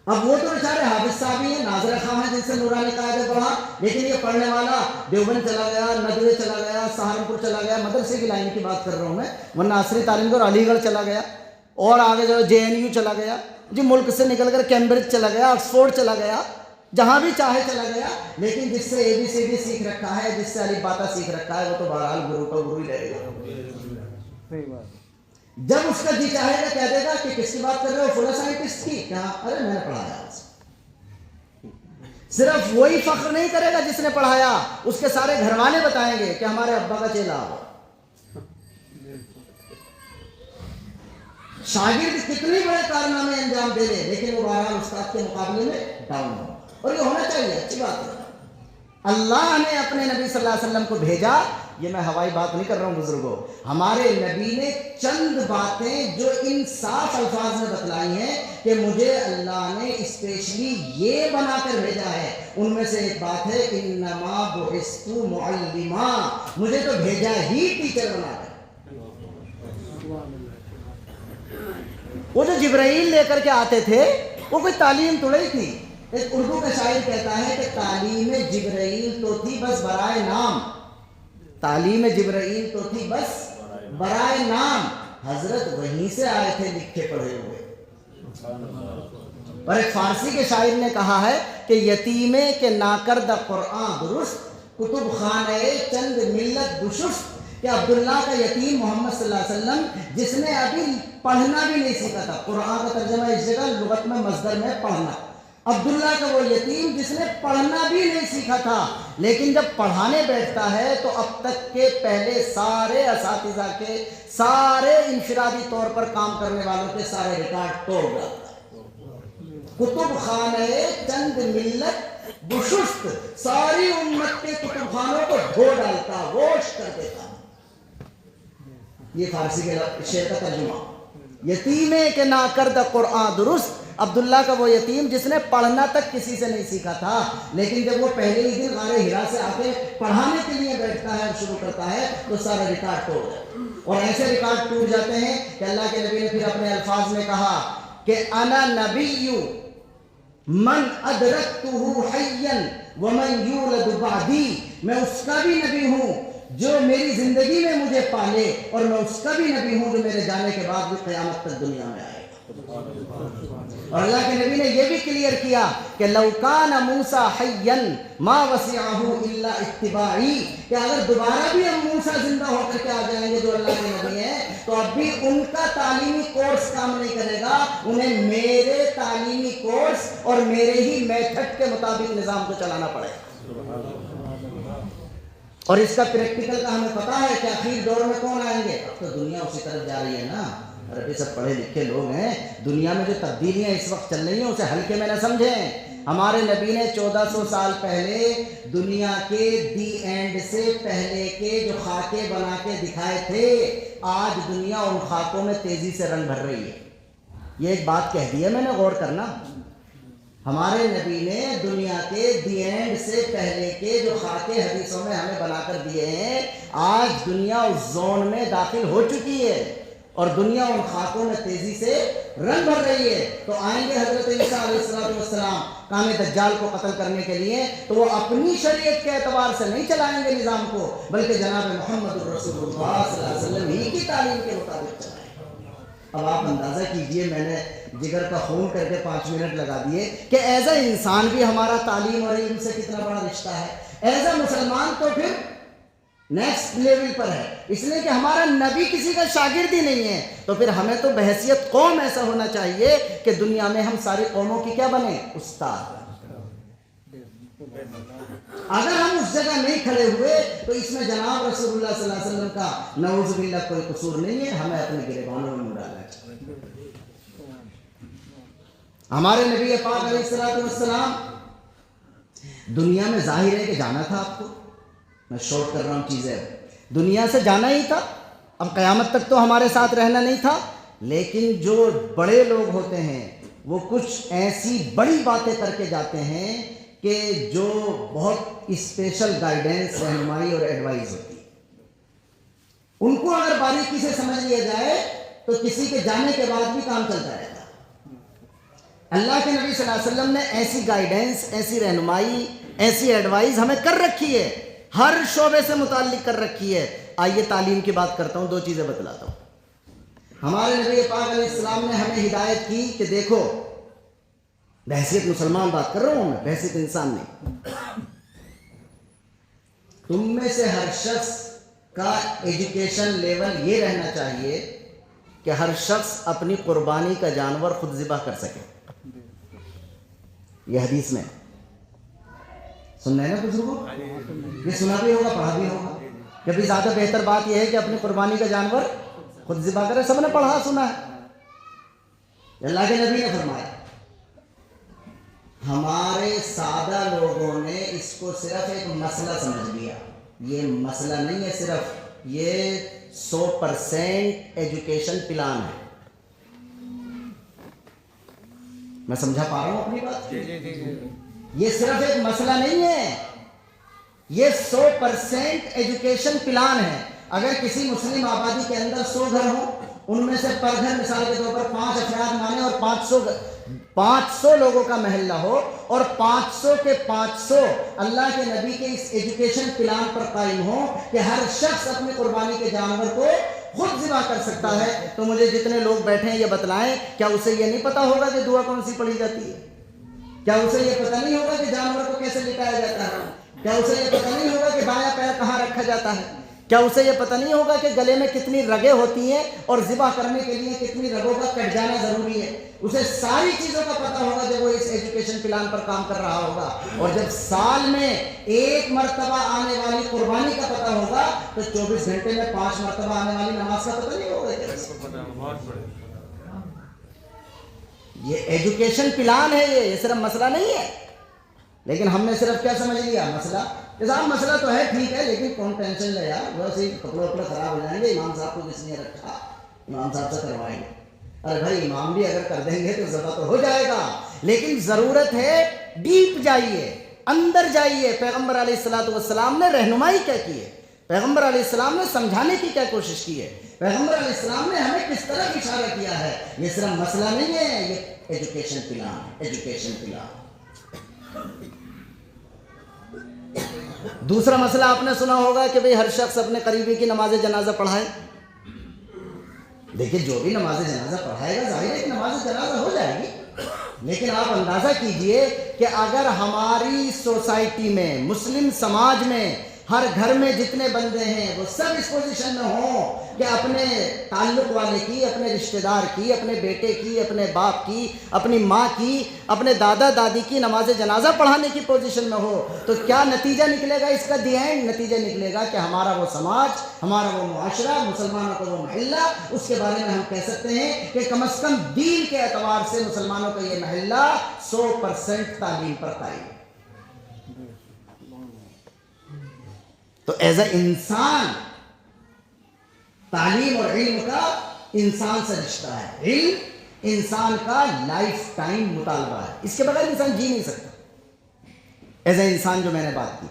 اب وہ تو بیچارے حافظ صاحب ہی ہیں، ناظر خان ہیں جن سے نورانی قاعدہ پڑھا، لیکن یہ پڑھنے والا دیوبند چلا گیا، ندوے چلا گیا، سہارنپور چلا گیا، مدرسے کی لائن کی بات کر رہا ہوں میں، ورنہ عصری تعلیم اور علی گڑھ چلا گیا، اور آگے جو JNU چلا گیا جی، ملک سے نکل کر کیمبرج چلا گیا، آکسفورڈ چلا گیا، جہاں بھی چاہے چلا گیا، لیکن جس سے ABCD سیکھ رکھا ہے، جس سے الف باتا سیکھ رکھا ہے، وہ تو بہرحال گرو کا گرو ہی رہے گا۔ جب اس کا جی چاہے گا کہہ دے گا کہ کس کی بات کر رہے ہو؟ فلاں سائنٹسٹ کی؟ کیا؟ ارے میں نے پڑھایا۔ صرف وہی فخر نہیں کرے گا جس نے پڑھایا، اس کے سارے گھر والے بتائیں گے کہ ہمارے ابا کا چیلا ہو۔ شاگرد کتنے بڑے کارنامے انجام دے لے، لیکن وہ بہرحال استاد کے مقابلے میں ڈاؤن ہو، اور یہ ہونا چاہیے، اچھی بات ہے۔ اللہ نے اپنے نبی صلی اللہ علیہ وسلم کو بھیجا، یہ میں ہوائی بات نہیں کر رہا ہوں بزرگوں، ہمارے نبی نے چند باتیں جو ان صاف الفاظ میں بتلائی ہیں کہ مجھے اللہ نے اسپیشلی یہ بنا کر بھیجا ہے، ان میں سے ایک بات ہے انما بعثت معلما، مجھے تو بھیجا ہی ٹیچر بنا کر۔ وہ جو جبرائیل لے کر کے آتے تھے وہ کوئی تعلیم تھوڑی تھی۔ ایک اردو کا شاعر کہتا ہے کہ تعلیم جبرائیل تو تھی بس برائے نام، تعلیم جبرائیل تو تھی بس برائے نام، حضرت وہیں سے آئے تھے لکھے پڑھے ہوئے۔ اور ایک فارسی کے شاعر نے کہا ہے کہ یتیمے کے ناکردہ قرآن درست، کتب خانہ چند ملت گشست، کہ عبداللہ کا یتیم محمد صلی اللہ علیہ وسلم جس نے ابھی پڑھنا بھی نہیں سیکھا تھا، قرآن کا ترجمہ اس جگہ لغت میں مصدر میں پڑھنا، عبداللہ کا وہ یتیم جس نے پڑھنا بھی نہیں سیکھا تھا، لیکن جب پڑھانے بیٹھتا ہے تو اب تک کے پہلے سارے اساتذہ کے، سارے انفرادی طور پر کام کرنے والوں کے سارے ریکارڈ توڑ جاتا ہے۔ کتب خانہ چند ملت گشست، ساری امت کے کتب خانوں کو دھو ڈالتا، ووش کر دیتا۔ یہ فارسی کے شعر کا ترجمہ۔ یتیمے کے ناکردہ قرآن درست، عبداللہ کا وہ یتیم جس نے پڑھنا تک کسی سے نہیں سیکھا تھا، لیکن جب وہ پہلے ہی دن غار ہرا سے آ کے پڑھانے کے لیے بیٹھتا ہے اور شروع کرتا ہے تو سارے ریکارڈ ٹوٹ جاتے ہیں، اور ایسے ریکارڈ ٹوٹ جاتے ہیں کہ اللہ کے نبی نے پھر اپنے الفاظ میں کہا کہ انا نبی من ادرکتہ حیا ومن یولد بعدی، میں اس کا بھی نبی ہوں جو میری زندگی میں مجھے پالے، اور میں اس کا بھی نبی ہوں جو میرے جانے کے بعد بھی قیامت تک دنیا میں آئے۔ اور اللہ کے نبی نے یہ بھی کلیئر کیا کہ لو کان موسیٰ حیا ما وسعہ الا اتباعی، کہ اگر دوبارہ بھی ہم موسیٰ زندہ ہو کر کے آ جائیں گے جو اللہ کے نبی ہیں، تو اب بھی ان کا تعلیمی کورس کام نہیں کرے گا، انہیں میرے تعلیمی کورس اور میرے ہی میتھڈ کے مطابق نظام کو چلانا پڑے گا۔ اور اس کا پریکٹیکل کا ہمیں پتا ہے کہ آخری دور میں کون آئیں گے. اب تو دنیا اسی طرف جا رہی ہے نا. اور ابھی سب پڑھے لکھے لوگ ہیں, دنیا میں جو تبدیلیاں اس وقت چل رہی ہیں اسے ہلکے میں نہ سمجھیں. ہمارے نبی نے 1400 سال پہلے دنیا کے دی اینڈ سے پہلے کے جو خاکے بنا کے دکھائے تھے, آج دنیا ان خاکوں میں تیزی سے رنگ بھر رہی ہے. یہ ایک بات کہہ دی ہے میں نے, غور کرنا. ہمارے نبی نے دنیا کے دی اینڈ سے پہلے کے جو خاکے حدیثوں میں ہمیں بنا کر دیے ہیں, آج دنیا اس زون میں داخل ہو چکی ہے اور دنیا ان خاکوں میں تیزی سے رنگ بھر رہی ہے. تو آئیں گے حضرت عیسیٰ علیہ السلام کام دجال کو قتل کرنے کے لیے, تو وہ اپنی شریعت کے اعتبار سے نہیں چلائیں گے نظام کو, بلکہ جناب محمد الرسول اللہ صلی اللہ علیہ وسلم ہی کی تعلیم کے مطابق چلائیں. اب آپ اندازہ کیجئے, میں نے جگر کا خون کر کے 5 منٹ لگا دیے کہ ایز اے انسان بھی ہمارا تعلیم اور علم سے کتنا بڑا رشتہ ہے. ایز اے مسلمان تو پھر نیکسٹ لیول پر ہے, اس لیے کہ ہمارا نبی کسی کا شاگرد ہی نہیں ہے. تو پھر ہمیں تو بحیثیت قوم ایسا ہونا چاہیے کہ دنیا میں ہم ساری قوموں کی کیا بنے, استاد. اگر ہم اس جگہ نہیں کھڑے ہوئے تو اس میں جناب رسول اللہ صلی اللہ علیہ وسلم کا نعوذ باللہ کوئی قصور نہیں ہے. ہمیں اپنے گریبانوں میں ڈالنا چاہیے. ہمارے نبی پاک علیہ السلام دنیا میں ظاہر ہے کہ جانا تھا آپ کو, میں شارٹ کر رہا ہوں چیزیں, دنیا سے جانا ہی تھا. اب قیامت تک تو ہمارے ساتھ رہنا نہیں تھا, لیکن جو بڑے لوگ ہوتے ہیں وہ کچھ ایسی بڑی باتیں کر کے جاتے ہیں کہ جو بہت اسپیشل گائیڈنس, رہنمائی اور ایڈوائز ہوتی ہے. ان کو اگر باریکی سے سمجھ لیا جائے تو کسی کے جانے کے بعد بھی کام چلتا رہتا. اللہ کے نبی صلی اللہ علیہ وسلم نے ایسی گائیڈنس, ایسی رہنمائی, ایسی ایڈوائز ہمیں کر رکھی ہے, ہر شعبے سے متعلق کر رکھی ہے. آئیے تعلیم کی بات کرتا ہوں, 2 چیزیں بتلاتا ہوں. ہمارے نبی پاک علیہ السلام نے ہمیں ہدایت کی کہ دیکھو, بحیثیت مسلمان بات کر رہا ہوں میں, بحیثیت انسان نہیں. تم میں سے ہر شخص کا ایجوکیشن لیول یہ رہنا چاہیے کہ ہر شخص اپنی قربانی کا جانور خود ذبح کر سکے. یہ حدیث میں سننا ہے نا بزرگوں, یہ سنا بھی ہوگا, پڑھا بھی ہوگا. کبھی زیادہ بہتر بات یہ ہے کہ اپنی قربانی کا جانور خود ذبح کرے. سب نے پڑھا سنا ہے, اللہ کے نبی نے فرمایا. ہمارے سادہ لوگوں نے اس کو صرف ایک مسئلہ سمجھ لیا. یہ مسئلہ نہیں ہے, صرف یہ 100% ایجوکیشن پلان ہے. میں سمجھا پا رہا ہوں اپنی بات؟ یہ صرف ایک مسئلہ نہیں ہے, یہ 100% ایجوکیشن پلان ہے. اگر کسی مسلم آبادی کے اندر 100 گھر ہوں, ان میں سے پر گھر مثال کے طور پر 5 افراد مانے اور 500 لوگوں کا محلہ ہو, اور 500 کے 500 اللہ کے نبی کے اس ایجوکیشن پلان پر قائم ہو کہ ہر شخص اپنی قربانی کے جانور کو خود ذبح کر سکتا ہے, تو مجھے جتنے لوگ بیٹھے ہیں یہ بتلائیں, کیا اسے یہ نہیں پتا ہوگا کہ دعا کون سی پڑھی جاتی ہے؟ کیا اسے یہ پتہ نہیں ہوگا کہ جانور کو کیسے لٹایا جاتا ہے؟ کیا اسے یہ پتہ نہیں ہوگا کہ بایاں پیر کہاں رکھا جاتا ہے؟ کیا اسے یہ پتہ نہیں ہوگا کہ گلے میں کتنی رگیں ہوتی ہیں اور ذبح کرنے کے لیے کتنی رگوں کا کٹ جانا ضروری ہے؟ اسے ساری چیزوں کا پتہ ہوگا جب وہ اس ایجوکیشن پلان پر کام کر رہا ہوگا. اور جب سال میں 1 مرتبہ آنے والی قربانی کا پتہ ہوگا تو 24 گھنٹے میں 5 مرتبہ آنے والی نماز کا پتہ نہیں ہوگا. یہ ایجوکیشن پلان ہے, یہ صرف مسئلہ نہیں ہے. لیکن ہم نے صرف کیا سمجھ لیا, مسئلہ. صاحب مسئلہ تو ہے, ٹھیک ہے, لیکن کون ٹینشن لے یار, ویسے ہی کپڑے وپڑے خراب ہو جائیں گے, امام صاحب کو کس نے رکھا, امام صاحب سے کروائیں گے. ارے بھائی امام بھی اگر کر دیں گے تو ذبح تو ہو جائے گا, لیکن ضرورت ہے ڈیپ جائیے, اندر جائیے. پیغمبر علیہ السلام نے رہنمائی کیا کی ہے, پیغمبر علیہ السلام نے سمجھانے کی کیا کوشش کی ہے, پیغمبر علیہ السلام نے ہمیں کس طرح اشارہ کیا ہے. یہ صرف مسئلہ نہیں ہے, یہ ایجوکیشن پلان, ایجوکیشن پلان. دوسرا مسئلہ آپ نے سنا ہوگا کہ بھئی ہر شخص اپنے قریبی کی نماز جنازہ پڑھائے. دیکھیں جو بھی نماز جنازہ پڑھائے گا ظاہر ہے کہ نماز جنازہ ہو جائے گی, لیکن آپ اندازہ کیجئے کہ اگر ہماری سوسائٹی میں, مسلم سماج میں ہر گھر میں جتنے بندے ہیں وہ سب اس پوزیشن میں ہوں کہ اپنے تعلق والے کی، اپنے رشتہ دار کی، اپنے بیٹے کی، اپنے باپ کی، اپنی ماں کی، اپنے دادا دادی کی نماز جنازہ پڑھانے کی پوزیشن میں ہو، تو کیا نتیجہ نکلے گا اس کا؟ دی اینڈ نتیجہ نکلے گا کہ ہمارا وہ سماج، ہمارا وہ معاشرہ، مسلمانوں کا وہ محلہ، اس کے بارے میں ہم کہہ سکتے ہیں کہ کم از کم دین کے اعتبار سے مسلمانوں کا یہ محلہ 100% تعلیم پر قائم ہے۔ تو ایز اے انسان تعلیم اور علم کا انسان سے رشتہ ہے۔ علم انسان کا لائف ٹائم مطالبہ ہے، اس کے بغیر انسان جی نہیں سکتا۔ ایز اے انسان جو میں نے بات کی،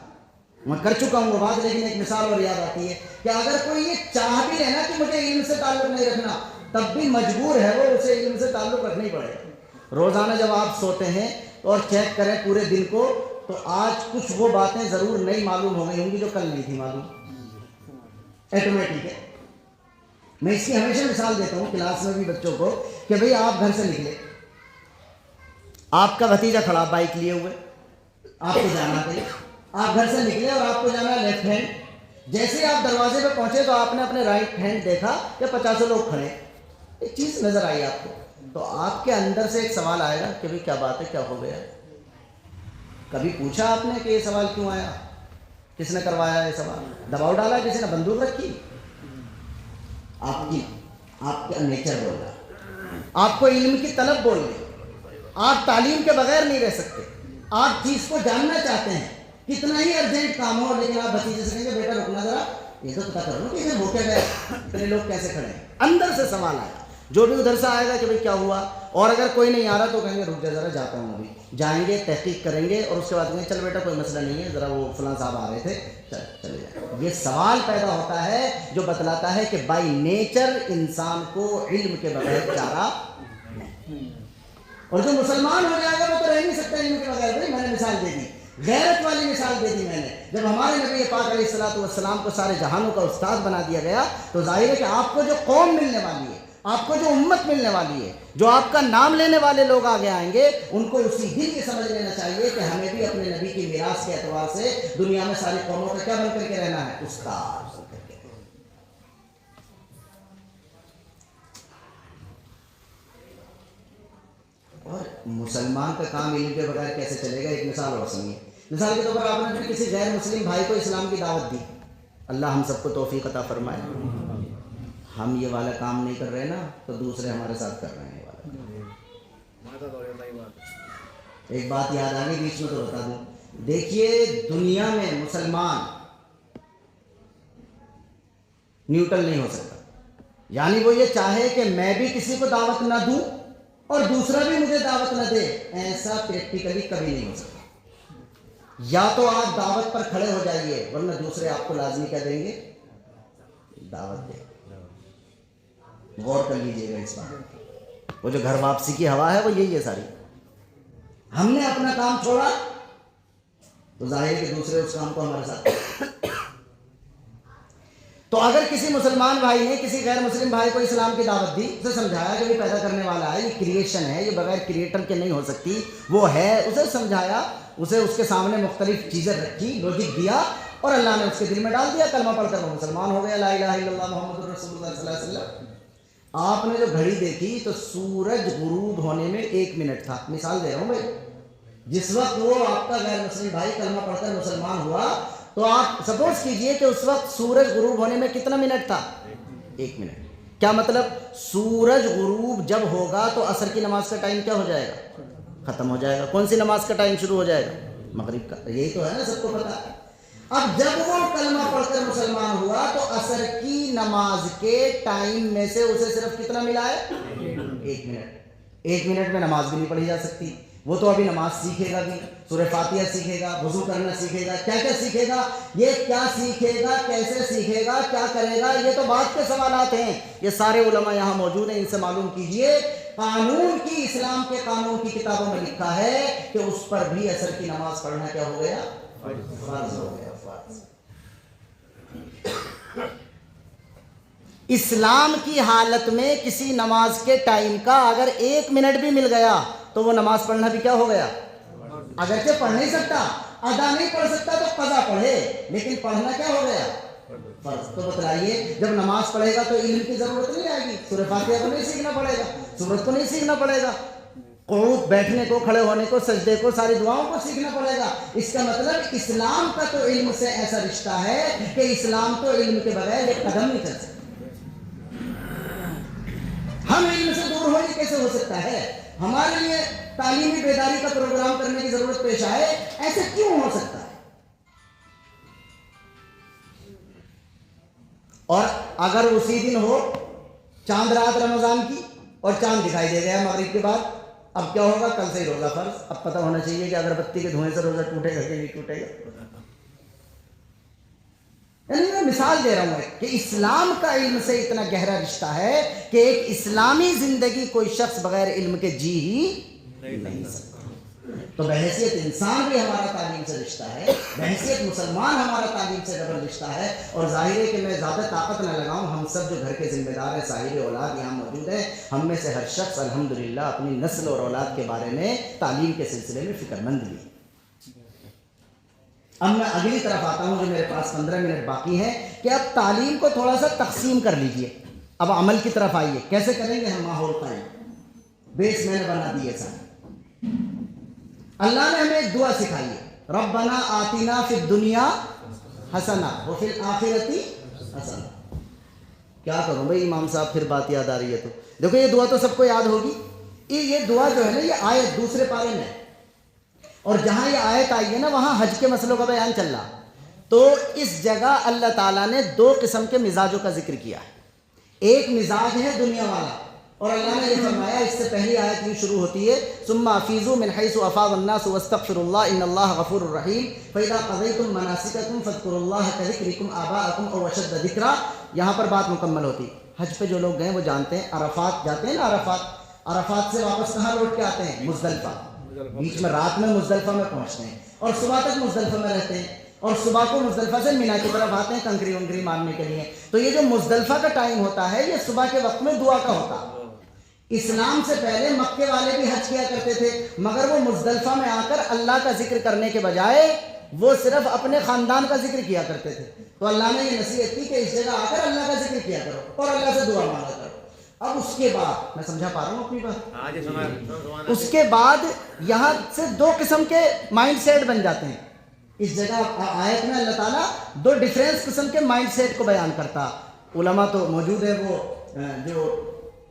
میں کر چکا ہوں وہ بات، لیکن ایک مثال اور یاد آتی ہے کہ اگر کوئی یہ چاہ بھی لینا کہ مجھے علم سے تعلق نہیں رکھنا، تب بھی مجبور ہے وہ، اسے علم سے تعلق رکھنا ہی پڑے گا۔ روزانہ جب آپ سوتے ہیں اور چیک کریں پورے دن کو، تو آج کچھ وہ باتیں ضرور نہیں معلوم ہو گئی ہوں گی جو کل نہیں تھی معلوم، ایٹومیٹک ہے۔ میں اس کی ہمیشہ مثال دیتا ہوں کلاس میں بھی بچوں کو کہ بھئی آپ گھر سے نکلے، آپ کا بھتیجا کھڑا بائک لیے ہوئے، آپ کو جانا ہے، آپ گھر سے نکلے اور آپ کو جانا ہے لیفٹ ہینڈ۔ جیسے آپ دروازے پہ پہنچے تو آپ نے اپنے رائٹ ہینڈ دیکھا کہ 50 لوگ کھڑے، ایک چیز نظر آئی آپ کو، تو آپ کے اندر سے ایک سوال آئے گا کہ بھئی کیا بات ہے، کیا ہو گیا؟ کبھی پوچھا آپ نے کہ یہ سوال کیوں آیا؟ کس نے کروایا یہ سوال؟ دباؤ ڈالا کسی نے، بندوق رکھی؟ آپ کا نیچر بول رہا، آپ کو علم کی طلب بول رہی، آپ تعلیم کے بغیر نہیں رہ سکتے، آپ چیز کو جاننا چاہتے ہیں، کتنا ہی ارجنٹ کام ہو، لیکن آپ بھتیجے سے کہیں گے بیٹا رکنا ذرا، یہ تو پتا کرو کہ یہ ہو کیا گیا، اتنے لوگ کیسے کھڑے ہیں؟ اندر سے سوال آیا، جو بھی ادھر سے آئے گا کہ بھئی کیا ہوا، اور اگر کوئی نہیں آ رہا تو کہیں گے رک جا ذرا، جاتا ہوں ابھی، جائیں گے تحقیق کریں گے، اور اس کے بعد کہیں گے چل بیٹا کوئی مسئلہ نہیں ہے، ذرا وہ فلاں صاحب آ رہے تھے، چلے جائیں۔ یہ سوال پیدا ہوتا ہے جو بتلاتا ہے کہ بائی نیچر انسان کو علم کے بغیر چارہ نہیں، اور جو مسلمان ہو جائے گا وہ تو رہ نہیں سکتا علم کے بغیر۔ بھائی میں نے مثال دے دی، غیرت والی مثال دے دی میں نے، جب ہمارے نبی پاک علیہ الصلوۃ والسلام کو سارے جہانوں کا استاد بنا دیا گیا، تو ظاہر ہے کہ آپ کو جو قوم ملنے والی ہے، آپ کو جو امت ملنے والی ہے، جو آپ کا نام لینے والے لوگ آگے آئیں گے، ان کو اسی دن یہ سمجھ لینا چاہیے کہ ہمیں بھی اپنے نبی کی میراث کے اعتبار سے دنیا میں ساری قوموں کا کیا بن کر کے رہنا ہے؟ استاد بن کر کے۔ اور مسلمان کا کام علم کے بغیر کیسے چلے گا؟ ایک مثال اور سنیے۔ مثال کے طور پر آپ نے کسی غیر مسلم بھائی کو اسلام کی دعوت دی، اللہ ہم سب کو توفیق عطا فرمائے، ہم یہ والا کام نہیں کر رہے نا، تو دوسرے ہمارے ساتھ کر رہے ہیں یہ والا۔ ایک بات یاد آ گئی بیچ میں تو بتا دوں، دیکھیے دنیا میں مسلمان نیوٹرل نہیں ہو سکتا، یعنی وہ یہ چاہے کہ میں بھی کسی کو دعوت نہ دوں اور دوسرا بھی مجھے دعوت نہ دے، ایسا پریکٹیکلی کبھی نہیں ہو سکتا۔ یا تو آپ دعوت پر کھڑے ہو جائیے، ورنہ دوسرے آپ کو لازمی کیا دیں گے؟ دعوت دیں۔ غور کر لیجیے گا اس بات، وہ جو گھر واپسی کی ہوا ہے وہ یہی ہے ساری۔ ہم نے اپنا کام چھوڑا تو ظاہر ہے کہ دوسرے اس کام کو ہمارے ساتھ۔ تو اگر کسی مسلمان بھائی نے کسی غیر مسلم بھائی کو اسلام کی دعوت دی، اسے سمجھایا کہ یہ پیدا کرنے والا ہے، یہ کریشن ہے، یہ بغیر کریٹر کے نہیں ہو سکتی، وہ ہے، اسے سمجھایا، اسے اس کے سامنے مختلف چیزیں رکھی، لوجک دیا، اور اللہ نے اس کے دل میں ڈال دیا، کلمہ پڑھ کر وہ مسلمان ہو گیا، لا الہ الا اللہ محمد رسول اللہ صلی اللہ علیہ وسلم۔ آپ نے جو گھڑی دیکھی تو سورج غروب ہونے میں 1 منٹ تھا، مثال دے رہا ہوں بھائی، جس وقت وہ آپ کا غیر مسلم بھائی کلمہ پڑھ کر مسلمان ہوا، تو آپ سپوز کیجئے کہ اس وقت سورج غروب ہونے میں کتنا منٹ تھا؟ 1 منٹ۔ کیا مطلب؟ سورج غروب جب ہوگا تو عصر کی نماز کا ٹائم کیا ہو جائے گا؟ ختم ہو جائے گا۔ کون سی نماز کا ٹائم شروع ہو جائے گا؟ مغرب کا۔ یہی تو ہے نا، سب کو پتا ہے۔ اب جب وہ کلمہ پڑھ کر مسلمان ہوا تو عصر کی نماز کے ٹائم میں سے اسے صرف کتنا ملا ہے؟ 1 منٹ۔ 1 منٹ میں نماز بھی نہیں پڑھی جا سکتی، وہ تو ابھی نماز سیکھے گا بھی، سورہ فاتحہ سیکھے گا، وضو کرنا سیکھے گا، کیا کیا سیکھے گا، یہ کیا سیکھے گا، کیسے سیکھے گا، کیا کرے گا، یہ تو بات کے سوالات ہیں۔ یہ سارے علماء یہاں موجود ہیں، ان سے معلوم کیجئے۔ قانون کی، اسلام کے قانون کی کتابوں میں لکھا ہے کہ اس پر بھی عصر کی نماز پڑھنا کیا ہو گیا؟ فرض ہو گیا، فرض۔ اسلام کی حالت میں کسی نماز کے ٹائم کا اگر 1 منٹ بھی مل گیا تو وہ نماز پڑھنا بھی کیا ہو گیا؟ اگرچہ پڑھ نہیں سکتا ادا نہیں پڑھ سکتا تو قضا پڑھے، لیکن پڑھنا کیا ہو گیا؟ فرض۔ تو بتلائیے جب نماز پڑھے گا تو علم کی ضرورت نہیں آئے گی، سورہ فاتحہ کو نہیں سیکھنا پڑے گا، سورت کو نہیں سیکھنا پڑے گا، قعود بیٹھنے کو، کھڑے ہونے کو، سجدے کو، ساری دعاؤں کو سیکھنا پڑے گا۔ اس کا مطلب اسلام کا تو علم سے ایسا رشتہ ہے کہ اسلام تو علم کے بغیر ایک قدم نہیں چل سکتا۔ ہم علم سے دور ہونے کیسے ہو سکتا ہے؟ ہمارے لیے تعلیمی بیداری کا پروگرام کرنے کی ضرورت پیش آئے، ایسے کیوں ہو سکتا ہے؟ اور اگر اسی دن ہو چاند رات رمضان کی اور چاند دکھائی دے گیا مغرب کے بعد، اب کیا ہوگا؟ کل سے ہی روزہ فرض۔ اب پتہ ہونا چاہیے کہ اگربتی کے دھوئیں سے روزہ ٹوٹے گا کہ نہیں ٹوٹے گا۔ یعنی میں مثال دے رہا ہوں کہ اسلام کا علم سے اتنا گہرا رشتہ ہے کہ ایک اسلامی زندگی کوئی شخص بغیر علم کے جی ہی نہیں سکتا۔ تو بحیثیت انسان بھی ہمارا تعلیم سے رشتہ ہے، بحیثیت مسلمان ہمارا تعلیم سے ڈبل رشتہ ہے۔ اور ظاہر ہے کہ میں زیادہ طاقت نہ لگاؤں، ہم سب جو گھر کے ذمہ دار ہیں، صاحب اولاد یہاں موجود ہیں، ہم میں سے ہر شخص الحمدللہ اپنی نسل اور اولاد کے بارے میں تعلیم کے سلسلے میں فکر مند بھی۔ اب میں اگلی طرف آتا ہوں، جو میرے پاس 15 منٹ باقی ہیں، کہ اب تعلیم کو تھوڑا سا تقسیم کر لیجئے، اب عمل کی طرف آئیے۔ کیسے کریں گے ہم ماحول قائم؟ بیس میں نے بنا دیے سارے۔ اللہ نے ہمیں ایک دعا سکھائی ہے، ربنا آتنا فی الدنیا حسنہ وفی الآخرۃ حسنہ۔ کیا کروں بھائی امام صاحب، پھر بات یاد آ رہی ہے تو دیکھو یہ دعا تو سب کو یاد ہوگی۔ یہ دعا جو ہے نا، یہ آیت دوسرے پارے میں، اور جہاں یہ آیت آئی ہے نا وہاں حج کے مسئلوں کا بیان چل رہا۔ تو اس جگہ اللہ تعالیٰ نے 2 قسم کے مزاجوں کا ذکر کیا ہے۔ ایک مزاج ہے دنیا والا، اور اللہ نے یہ فرمایا، اس سے پہلی آیت یہ شروع ہوتی ہے، ثم افیضوا من حیث افاض الناس واستغفروا اللہ ان اللہ غفور الرحیم فاذا قضیتم مناسککم فاذکروا اللہ کذکرکم آباءکم او اشد ذکرا۔ یہاں پر بات مکمل ہوتی۔ حج پہ جو لوگ گئے وہ جانتے ہیں، عرفات جاتے ہیں نا، عرفات سے واپس کہاں لوٹ کے آتے ہیں؟ مزدلفہ۔ بیچ میں رات میں مزدلفہ میں پہنچتے ہیں اور صبح تک مزدلفہ میں رہتے ہیں، اور صبح کو مزدلفہ سے مینا کی طرف آتے ہیں کنکری ونکری مارنے کے لیے۔ تو یہ جو مزدلفہ کا ٹائم ہوتا ہے، یہ صبح کے وقت میں دعا کا ہوتا۔ اسلام سے پہلے مکے والے بھی حج کیا کرتے تھے، مگر وہ مزدلفہ میں آ کر اللہ کا ذکر کرنے کے بجائے وہ صرف اپنے خاندان کا ذکر کیا کرتے تھے۔ تو اللہ نے یہ نصیحت کی کہ اس جگہ آ کر اللہ کا ذکر کیا کرو اور اللہ سے دعا مانگا کرو۔ اب اس کے بعد میں سمجھا پا رہا ہوں اپنی بات؟ اس کے بعد یہاں سے 2 قسم کے مائنڈ سیٹ بن جاتے ہیں۔ اس جگہ آیت میں اللہ تعالیٰ 2 ڈیفرنس قسم کے مائنڈ سیٹ کو بیان کرتا۔ علماء تو موجود ہیں وہ جو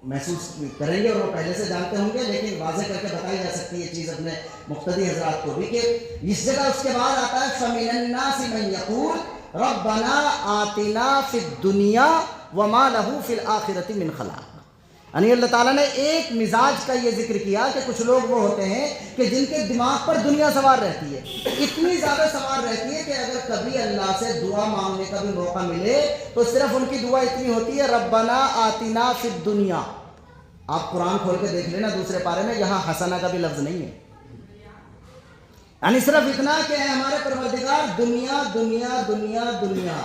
محسوس کریں گے اور وہ پہلے سے جانتے ہوں گے، لیکن واضح کر کے بتائی جا سکتی ہے چیز اپنے مقتدی حضرات کو بھی، کہ اس جگہ اس کے بعد آتا ہے فَمِنَ النَّاسِ مَن يَقُولُ رَبَّنَا آتِنَا فِي الدُّنْيَا وَمَا لَهُ فِي الْآخِرَةِ مِنْ خَلَاقٍ۔ یعنی اللہ تعالیٰ نے ایک مزاج کا یہ ذکر کیا کہ کچھ لوگ وہ ہوتے ہیں کہ جن کے دماغ پر دنیا سوار رہتی ہے، اتنی زیادہ سوار رہتی ہے کہ اگر کبھی اللہ سے دعا مانگنے کا بھی موقع ملے تو صرف ان کی دعا اتنی ہوتی ہے، ربنا آتنا فی الدنیا۔ آپ قرآن کھول کے دیکھ لینا دوسرے پارے میں، یہاں حسنہ کا بھی لفظ نہیں ہے، یعنی صرف اتنا کہ اے ہمارے پروردگار دنیا دنیا دنیا دنیا،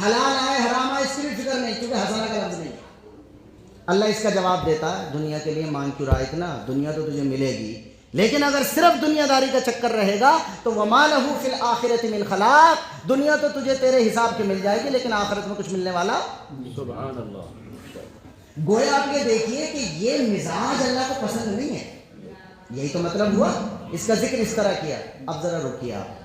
حلال آئے حرام آئے اس کی بھی فکر نہیں، کیونکہ حسنہ کا لفظ نہیں ہے۔ اللہ اس کا جواب دیتا ہے، دنیا کے لیے مانگ کیوں رہا اتنا، دنیا تو تجھے ملے گی، لیکن اگر صرف دنیا داری کا چکر رہے گا تو وَمَا لَهُ فِي الْآخِرَةِ مِنْ خَلَاقٍ، دنیا تو تجھے تیرے حساب کے مل جائے گی لیکن آخرت میں کچھ ملنے والا۔ سبحان اللہ۔ گویا آپ یہ دیکھیے کہ یہ مزاج اللہ کو پسند نہیں ہے، یہی تو مطلب ہوا، اس کا ذکر اس طرح کیا۔ اب ذرا رکیے آپ،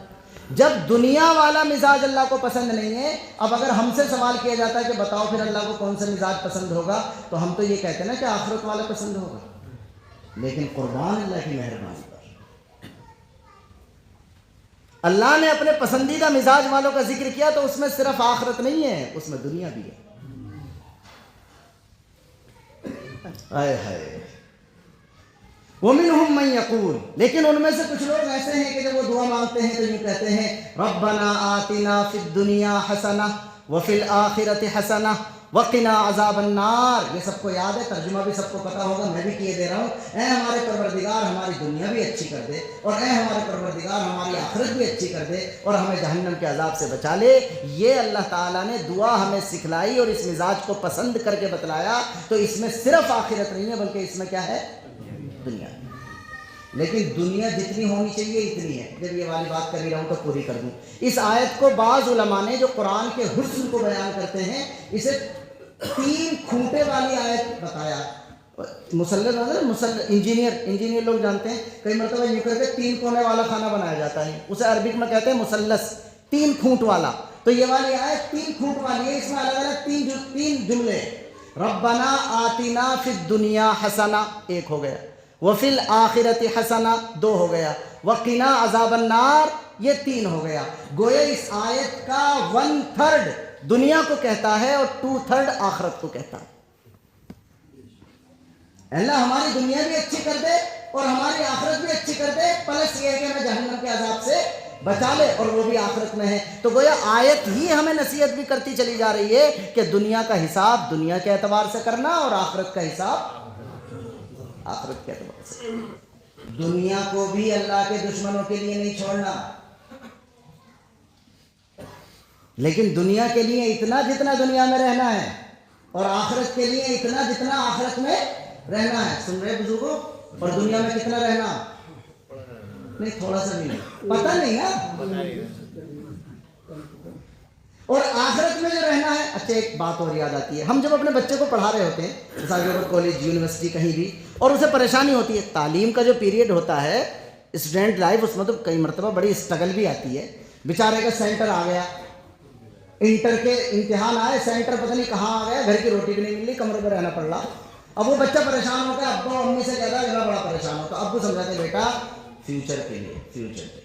جب دنیا والا مزاج اللہ کو پسند نہیں ہے، اب اگر ہم سے سوال کیا جاتا ہے کہ بتاؤ پھر اللہ کو کون سا مزاج پسند ہوگا، تو ہم تو یہ کہتے ہیں نا کہ آخرت والا پسند ہوگا، لیکن قربان اللہ کی مہربانی پر اللہ نے اپنے پسندیدہ مزاج والوں کا ذکر کیا تو اس میں صرف آخرت نہیں ہے، اس میں دنیا بھی ہے۔ ہائے ہائے۔ وَمِنْهُمْ مَنْ يَقُولُ، لیکن ان میں سے کچھ لوگ ایسے ہیں کہ جب وہ دعا مانگتے ہیں تو یوں کہتے ہیں، رَبَّنَا آتِنَا فِي الدُّنْيَا حَسَنَةً وَفِي الْآخِرَةِ حَسَنَةً وَقِنَا عَذَابَ النَّارِ۔ یہ سب کو یاد ہے، ترجمہ بھی سب کو پتا ہوگا، میں بھی کیے دے رہا ہوں۔ اے ہمارے پروردگار ہماری دنیا بھی اچھی کر دے، اور اے ہمارے پروردگار ہماری آخرت بھی اچھی کر دے، اور ہمیں جہنم کے عذاب سے بچا لے۔ یہ اللہ تعالیٰ نے دعا ہمیں سکھلائی اور اس مزاج کو پسند کر کے بتلایا، تو اس میں صرف آخرت نہیں ہے بلکہ اس میں کیا ہے؟ دنیا۔ لیکن دنیا جتنی ہونی چاہیے اتنی ہے. جب یہ والی بات کر ہی رہا ہوں تو پوری کر دوں. اس آیت کو بعض علماء نے جو قرآن کے حسن کو بیان کرتے ہیں اسے 3 کھوٹے والی آیت بتایا. انجینئر لوگ جانتے ہیں کئی مرتبہ یوں کر کے 3 کونے والا کھانا بنایا جاتا ہے, اسے عربک میں کہتے ہیں مثلث, 3 کھوٹ والا. تو یہ والی آیت 3 کھوٹ والی ہے, اس میں الگ الگ 3 جملے. ربنا آتنا فی الدنیا حسنہ 1 ہو گیا, وفی الآخرۃ حسنہ 2 ہو گیا, وقنا عذاب النار یہ 3 ہو گیا. گویا اس آیت کا 1/3 دنیا کو کہتا ہے اور 2/3 آخرت کو کہتا ہے. اللہ ہماری دنیا بھی اچھی کر دے اور ہماری آخرت بھی اچھی کر دے, پلس یہ ہے کہ ہمیں جہنم کے عذاب سے بچا لے, اور وہ بھی آخرت میں ہے. تو گویا آیت ہی ہمیں نصیحت بھی کرتی چلی جا رہی ہے کہ دنیا کا حساب دنیا کے اعتبار سے کرنا اور آخرت کا حساب آخرت کے اعتبار سے. دنیا کو بھی اللہ کے دشمنوں کے لیے نہیں چھوڑنا, لیکن دنیا کے لیے اتنا جتنا دنیا میں رہنا ہے اور آخرت کے لیے اتنا جتنا آخرت میں رہنا ہے. سن رہے بزرگوں؟ اور دنیا میں کتنا رہنا نہیں, تھوڑا سا بھی نہیں, پتہ نہیں نا. اور آخرت میں جو رہنا ہے. اچھا ایک بات اور یاد آتی ہے, ہم جب اپنے بچے کو پڑھا رہے ہوتے ہیں مثال کے طور کالج یونیورسٹی کہیں بھی, اور اسے پریشانی ہوتی ہے, تعلیم کا جو پیریڈ ہوتا ہے اسٹوڈنٹ لائف, اس میں تو کئی مرتبہ بڑی اسٹرگل بھی آتی ہے. بیچارے کا سینٹر آ گیا, انٹر کے امتحان آئے, سینٹر پتہ نہیں کہاں آ گیا, گھر کی روٹی بھی نہیں مل رہی, کمرے پہ رہنا پڑ رہا. اب وہ بچہ پریشان ہوتا ہے, ابا امی سے کہتا ہے, بڑا پریشان ہوتا ہے. ابو سمجھاتے ہیں بیٹا فیوچر کے لیے, فیوچر کے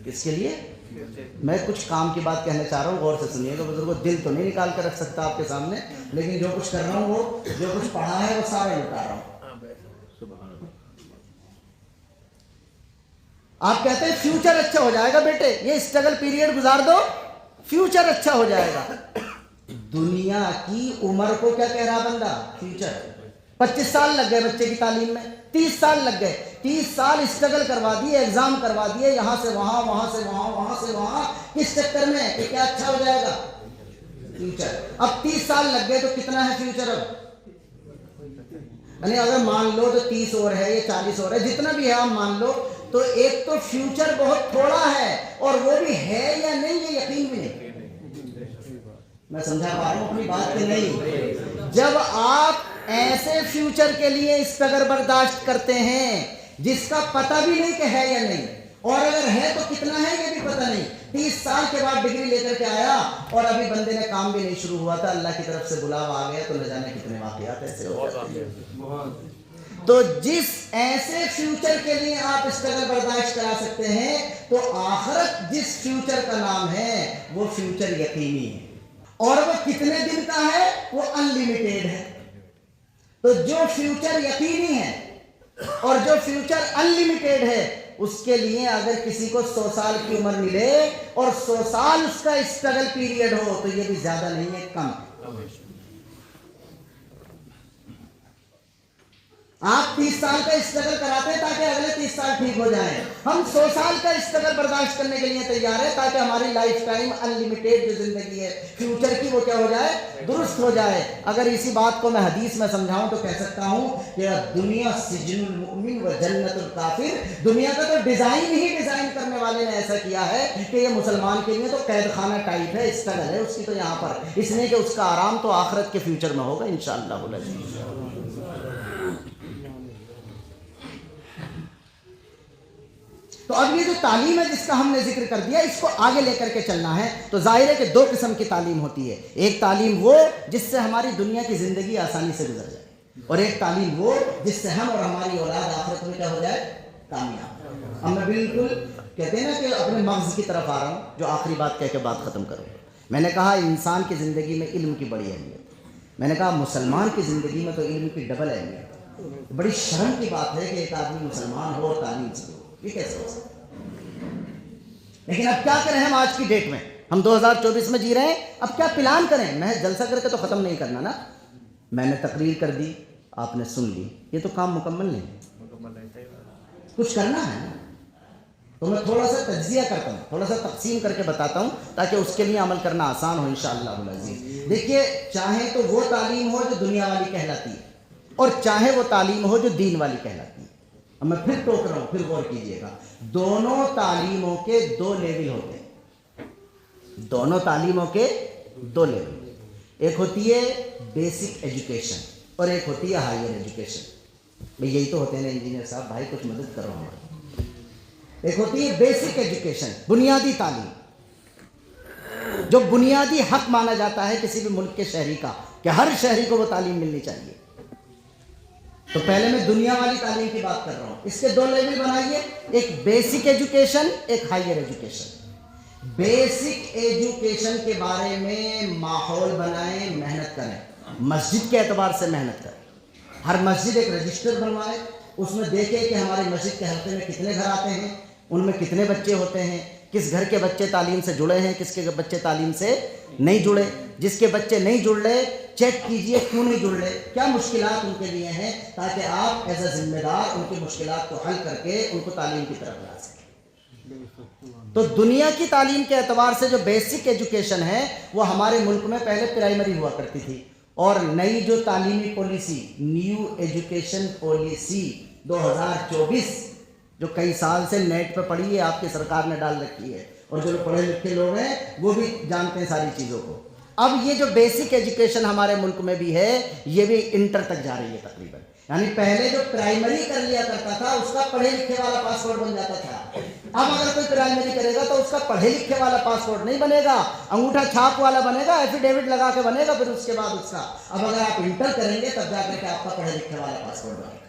کس کے لیے. میں کچھ کام کی بات کہنا چاہ رہا ہوں, غور سے سنیے گا بزرگوں. دل تو نہیں نکال کر رکھ سکتا آپ کے سامنے, لیکن جو کچھ کر رہا ہوں وہ جو کچھ پڑھا ہے وہ سارا لٹا رہا ہوں. آپ کہتے ہیں فیوچر اچھا ہو جائے گا بیٹے, یہ اسٹرگل پیریڈ گزار دو, فیوچر اچھا ہو جائے گا. دنیا کی عمر کو کیا کہہ رہا بندہ, فیوچر. 25 سال لگ گئے بچے کی تعلیم میں, 30 سال لگ گئے, 30 سال اسٹرگل کروا دیے, ایگزام کروا دیے, یہاں سے وہاں, وہاں سے وہاں, وہاں سے وہاں, کس چکر میں کہ کیا اچھا ہو جائے گا, فیوچر. اب 30 سال لگ گئے تو کتنا ہے فیوچر اب, یعنی اگر مان لو تو 30 اور ہے یا 40 اور ہے, جتنا بھی ہے آپ مان لو, تو ایک تو فیوچر بہت تھوڑا ہے, اور وہ بھی ہے یا نہیں یہ یقین بھی نہیں. میں سمجھا پا رہا ہوں اپنی بات کہ نہیں. جب آپ ایسے فیوچر کے لیے اسٹرگل برداشت کرتے ہیں جس کا پتہ بھی نہیں کہ ہے یا نہیں, اور اگر ہے تو کتنا ہے یہ بھی پتہ نہیں. 30 سال کے بعد ڈگری لے کر کے آیا اور ابھی بندے نے کام بھی نہیں شروع ہوا تھا, اللہ کی طرف سے بلاوا آ گیا, تو نہ جانے کتنے واقعات ایسے ہو جاتے ہیں. تو جس ایسے فیوچر کے لیے آپ اسٹرگل برداشت کرا سکتے ہیں, تو آخرت جس فیوچر کا نام ہے وہ فیوچر یقینی ہے, اور وہ کتنے دن کا ہے, وہ انلیمیٹیڈ ہے. تو جو فیوچر یقینی ہے اور جو فیوچر انلیمیٹیڈ ہے, اس کے لیے اگر کسی کو 100 سال کی عمر ملے اور 100 سال اس کا اسٹرگل پیریڈ ہو, تو یہ بھی زیادہ نہیں ہے, کم. آپ 30 سال کا اسٹرگل کراتے ہیں تاکہ اگلے 30 سال ٹھیک ہو جائیں. ہم 100 سال کا اسٹرگل برداشت کرنے کے لیے تیار ہیں تاکہ ہماری لائف ٹائم انلیمیٹیڈ جو زندگی ہے فیوچر کی, وہ کیا ہو جائے, درست ہو جائے. اگر اسی بات کو میں حدیث میں سمجھاؤں تو کہہ سکتا ہوں کہ دنیا سجن المؤمن و جنت الکافر. دنیا کا تو ڈیزائن ہی ڈیزائن کرنے والے نے ایسا کیا ہے کہ یہ مسلمان کے لیے تو قید خانہ ٹائپ ہے, اسٹرگل ہے اس کی تو یہاں پر, اس لیے کہ اس کا آرام تو آخرت کے فیوچر میں ہوگا انشاءاللہ العزیز. تو اب یہ جو تعلیم ہے جس کا ہم نے ذکر کر دیا, اس کو آگے لے کر کے چلنا ہے. تو ظاہر ہے کہ 2 قسم کی تعلیم ہوتی ہے. ایک تعلیم وہ جس سے ہماری دنیا کی زندگی آسانی سے گزر جائے, اور ایک تعلیم وہ جس سے ہم اور ہماری اولاد آخرت میں کیا ہو جائے, کامیاب. اب میں بالکل کہتے ہیں نا کہ اپنے مغز کی طرف آ رہا ہوں, جو آخری بات کہہ کے بات ختم کروں. میں نے کہا انسان کی زندگی میں علم کی بڑی اہمیت. میں نے کہا مسلمان کی زندگی میں تو علم کی ڈبل اہمیت. بڑی شرم کی بات ہے کہ ایک آدمی مسلمان ہو اور تعلیم سے ہو, یہ کیسے ہو سکتا ہے. لیکن اب کیا کریں, ہم آج کی ڈیٹ میں ہم 2024 میں جی رہے ہیں, اب کیا پلان کریں. میں جلسہ کر کے تو ختم نہیں کرنا نا, میں نے تقریر کر دی, آپ نے سن لی, یہ تو کام مکمل نہیں, کچھ کرنا ہے. تو میں تھوڑا سا تجزیہ کرتا ہوں, تھوڑا سا تقسیم کر کے بتاتا ہوں تاکہ اس کے لیے عمل کرنا آسان ہو انشاءاللہ العزیز. دیکھیے, چاہے تو وہ تعلیم ہو جو دنیا والی کہلاتی ہے, اور چاہے وہ تعلیم ہو جو دین والی کہلاتی ہے. اب میں پھر ٹوک رہا ہوں، پھر غور کیجئے گا، دونوں تعلیموں کے دو لیول ہوتے ہیں، دونوں تعلیموں کے دو لیول، ایک ہوتی ہے بیسک ایجوکیشن اور ایک ہوتی ہے ہائر ایجوکیشن۔ بھئی یہی تو ہوتے ہیں نا انجینئر صاحب، بھائی کچھ مدد کرو ہماری۔ ایک ہوتی ہے بیسک ایجوکیشن، بنیادی تعلیم، جو بنیادی حق مانا جاتا ہے کسی بھی ملک کے شہری کا، کہ ہر شہری کو وہ تعلیم ملنی چاہیے۔ تو پہلے میں دنیا والی تعلیم کی بات کر رہا ہوں، اس کے دو لیول بنائیے، ایک بیسک ایجوکیشن، ایک ہائر ایجوکیشن۔ بیسک ایجوکیشن کے بارے میں ماحول بنائیں، محنت کریں، مسجد کے اعتبار سے محنت کریں، ہر مسجد ایک رجسٹر بنوائے، اس میں دیکھیں کہ ہماری مسجد کے حلقے میں کتنے گھر آتے ہیں، ان میں کتنے بچے ہوتے ہیں، کس گھر کے بچے تعلیم سے جڑے ہیں، کس کے بچے تعلیم سے نہیں جڑے، جس کے بچے نہیں جڑ رہے چیک کیجئے کیوں نہیں جڑ رہے، کیا مشکلات ان کے لیے ہیں، تاکہ آپ ایز اے ذمہ دار ان کی مشکلات کو حل کر کے ان کو تعلیم کی طرف لا سکیں۔ تو دنیا کی تعلیم کے اعتبار سے جو بیسک ایجوکیشن ہے وہ ہمارے ملک میں پہلے پرائمری ہوا کرتی تھی، اور نئی جو تعلیمی پالیسی، نیو ایجوکیشن پالیسی 2024 جو کئی سال سے نیٹ پہ پڑھی ہے، آپ کی سرکار نے ڈال رکھی ہے، اور جو پڑھے لکھے لوگ ہیں وہ بھی جانتے ہیں ساری چیزوں کو۔ اب یہ جو بیسک ایجوکیشن ہمارے ملک میں بھی ہے، یہ بھی انٹر تک جا رہی ہے تقریباً، یعنی پہلے جو پرائمری کر لیا کرتا تھا اس کا پڑھے لکھے والا پاسپورٹ بن جاتا تھا، اب اگر کوئی پرائمری کرے گا تو اس کا پڑھے لکھے والا پاسپورٹ نہیں بنے گا، انگوٹھا چھاپ والا بنے گا، ایفیڈیوٹ لگا کے بنے گا، پھر اس کے بعد اس کا اب اگر آپ انٹر کریں گے تب جا کر کے آپ کا پڑھے لکھے والا پاسپورٹ بنے گا۔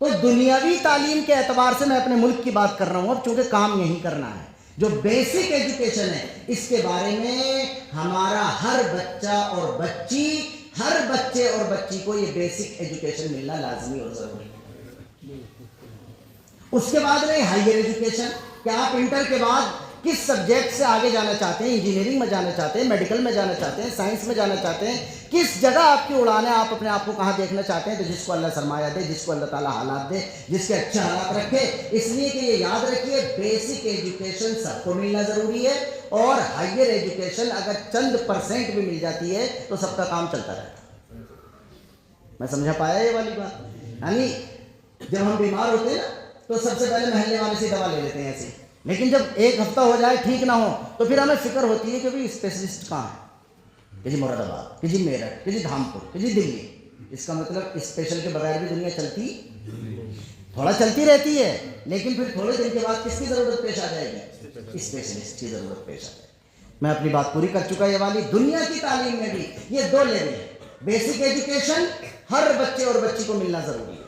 تو دنیاوی تعلیم کے اعتبار سے میں اپنے ملک کی بات کر رہا ہوں، اب چونکہ کام یہی کرنا ہے، جو بیسک ایجوکیشن ہے اس کے بارے میں ہمارا ہر بچہ اور بچی، ہر بچے اور بچی کو یہ بیسک ایجوکیشن ملنا لازمی اور ضروری ہے۔ اس کے بعد رہے ہائر ایجوکیشن، کہ آپ انٹر کے بعد کس سبجیکٹ سے آگے جانا چاہتے ہیں، انجینئرنگ میں جانا چاہتے ہیں، میڈیکل میں جانا چاہتے ہیں، سائنس میں جانا چاہتے ہیں، کس جگہ آپ کی اڑان ہے، آپ اپنے آپ کو کہاں دیکھنا چاہتے ہیں۔ تو جس کو اللہ سرمایہ دے، جس کو اللہ تعالیٰ حالات دے، جس کے اچھے حالات رکھے، اس لیے کہ یہ یاد رکھیے بیسک ایجوکیشن سب کو ملنا ضروری ہے، اور ہائر ایجوکیشن اگر چند % بھی مل جاتی ہے تو سب کا کام چلتا رہتا ہے۔ میں سمجھا پایا یہ والی بات؟ یعنی جب ہم بیمار ہوتے ہیں نا تو سب سے پہلے محلے والے سے دوا لے لیتے ہیں ایسے، لیکن جب ایک ہفتہ ہو جائے ٹھیک نہ ہو تو پھر ہمیں فکر ہوتی ہے کہ بھئی اسپیشلسٹ کہاں ہے، کہ جی مراد آباد، کہ جی میرٹھ، کہ جی دھامپور، کہ جی دلی۔ اس کا مطلب اسپیشل کے بغیر بھی دنیا چلتی، تھوڑا چلتی رہتی ہے، لیکن پھر تھوڑے دن کے بعد کس کی ضرورت پیش آ جائے گی؟ اسپیشلسٹ کی ضرورت پیش آ جائے گی۔ میں اپنی بات پوری کر چکا۔ یہ والی دنیا کی تعلیم میں بھی یہ دو لیول ہے، بیسک ایجوکیشن ہر بچے اور بچی کو ملنا ضروری ہے،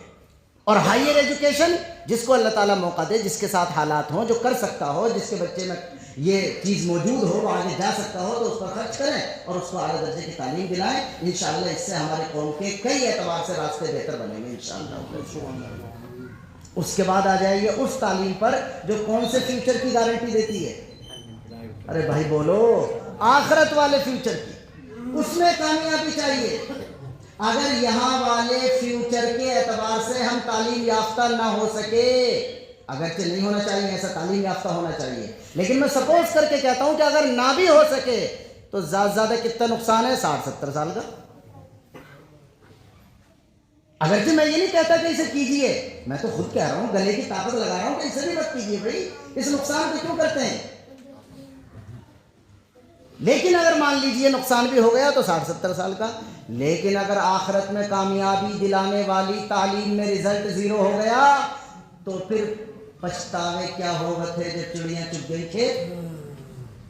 اور ہائر ایجوکیشن جس کو اللہ تعالیٰ موقع دے، جس کے ساتھ حالات ہوں، جو کر سکتا ہو، جس کے بچے میں یہ چیز موجود ہو، وہ آگے جا سکتا ہو تو اس پر خرچ کریں اور اس کو اعلیٰ درجے کی تعلیم دلائیں۔ انشاءاللہ اس سے ہمارے قوم کے کئی اعتبار سے راستے بہتر بنیں گے انشاءاللہ۔ اس کے بعد آ جائے گی اس تعلیم پر جو کون سے فیوچر کی گارنٹی دیتی ہے؟ ارے بھائی بولو، آخرت والے فیوچر کی، اس میں کامیابی چاہیے۔ اگر یہاں والے فیوچر کے اعتبار سے ہم تعلیم یافتہ نہ ہو سکے، اگرچہ نہیں ہونا چاہیے ایسا، تعلیم یافتہ ہونا چاہیے، لیکن میں سپوز کر کے کہتا ہوں کہ اگر نہ بھی ہو سکے تو زیادہ کتنا نقصان ہے؟ 60-70 سال کا۔ اگرچہ میں یہ نہیں کہتا کہ اسے کیجئے، میں تو خود کہہ رہا ہوں، گلے کی طاقت لگا رہا ہوں کہ اسے بھی مت کیجئے بھائی، اس نقصان کو کیوں کرتے ہیں؟ لیکن اگر مان لیجئے نقصان بھی ہو گیا تو 60-70 سال کا، لیکن اگر آخرت میں کامیابی دلانے والی تعلیم میں رزلٹ 0 ہو گیا تو پھر پچھتاوے کیا ہوگا تھے جب چڑیاں چگ گئی کھیت،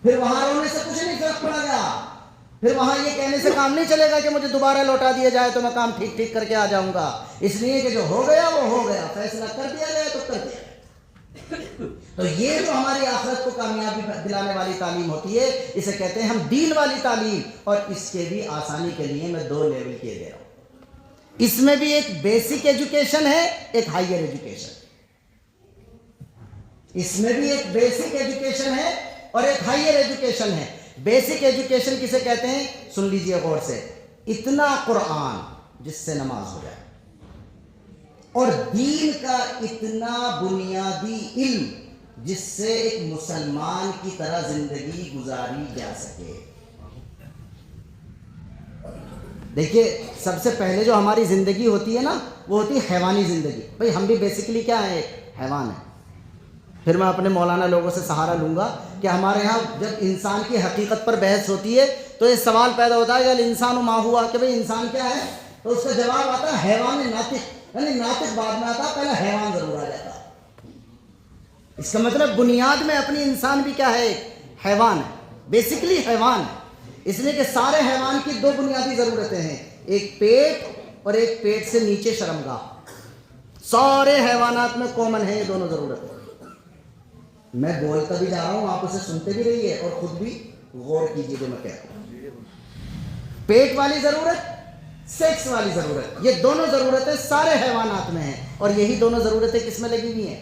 پھر وہاں رونے سے کچھ نہیں فرق پڑا گا، پھر وہاں یہ کہنے سے کام نہیں چلے گا کہ مجھے دوبارہ لوٹا دیا جائے تو میں کام ٹھیک کر کے آ جاؤں گا، اس لیے کہ جو ہو گیا وہ ہو گیا، فیصلہ کر دیا گیا تو کر دیا۔ تو یہ جو ہماری آخرت کو کامیابی دلانے والی تعلیم ہوتی ہے، اسے کہتے ہیں ہم دین والی تعلیم، اور اس کے بھی آسانی کے لیے میں 2 لیول کیے دے رہا ہوں۔ اس میں بھی ایک بیسک ایجوکیشن ہے، ایک ہائر ایجوکیشن، اس میں بھی ایک بیسک ایجوکیشن ہے اور ایک ہائر ایجوکیشن ہے۔ بیسک ایجوکیشن کسے کہتے ہیں؟ سن لیجئے غور سے، اتنا قرآن جس سے نماز ہو جائے، اور دین کا اتنا بنیادی علم جس سے ایک مسلمان کی طرح زندگی گزاری جا سکے۔ دیکھیے سب سے پہلے جو ہماری زندگی ہوتی ہے نا وہ ہوتی ہے حیوانی زندگی. بھائی ہم بھی بیسیکلی کیا ہیں, ایک حیوان ہے. پھر میں اپنے مولانا لوگوں سے سہارا لوں گا کہ ہمارے ہاں جب انسان کی حقیقت پر بحث ہوتی ہے تو یہ سوال پیدا ہوتا ہے کہ انسان ما ہوا, کہ بھئی انسان کیا ہے, تو اس کا جواب آتا ہے حیوان ناطق. یعنی ناطق بعد میں آتا, پہلا حیوان ضرور آ جاتا. اس کا مطلب بنیاد میں اپنی انسان بھی کیا ہے, حیوان ہے, بیسیکلی حیوان ہے. اس لیے کہ سارے حیوان کی دو بنیادی ضرورتیں ہیں, ایک پیٹ اور ایک پیٹ سے نیچے شرمگاہ. سارے حیوانات میں کامن ہے یہ دونوں ضرورتیں. میں بولتا بھی جا رہا ہوں, آپ اسے سنتے بھی رہیے اور خود بھی غور کیجیے جو میں کہہ رہا ہوں. پیٹ والی ضرورت, سیکس والی ضرورت, یہ دونوں ضرورتیں سارے حیوانات میں ہیں. اور یہی دونوں ضرورتیں کس میں لگی ہوئی ہیں,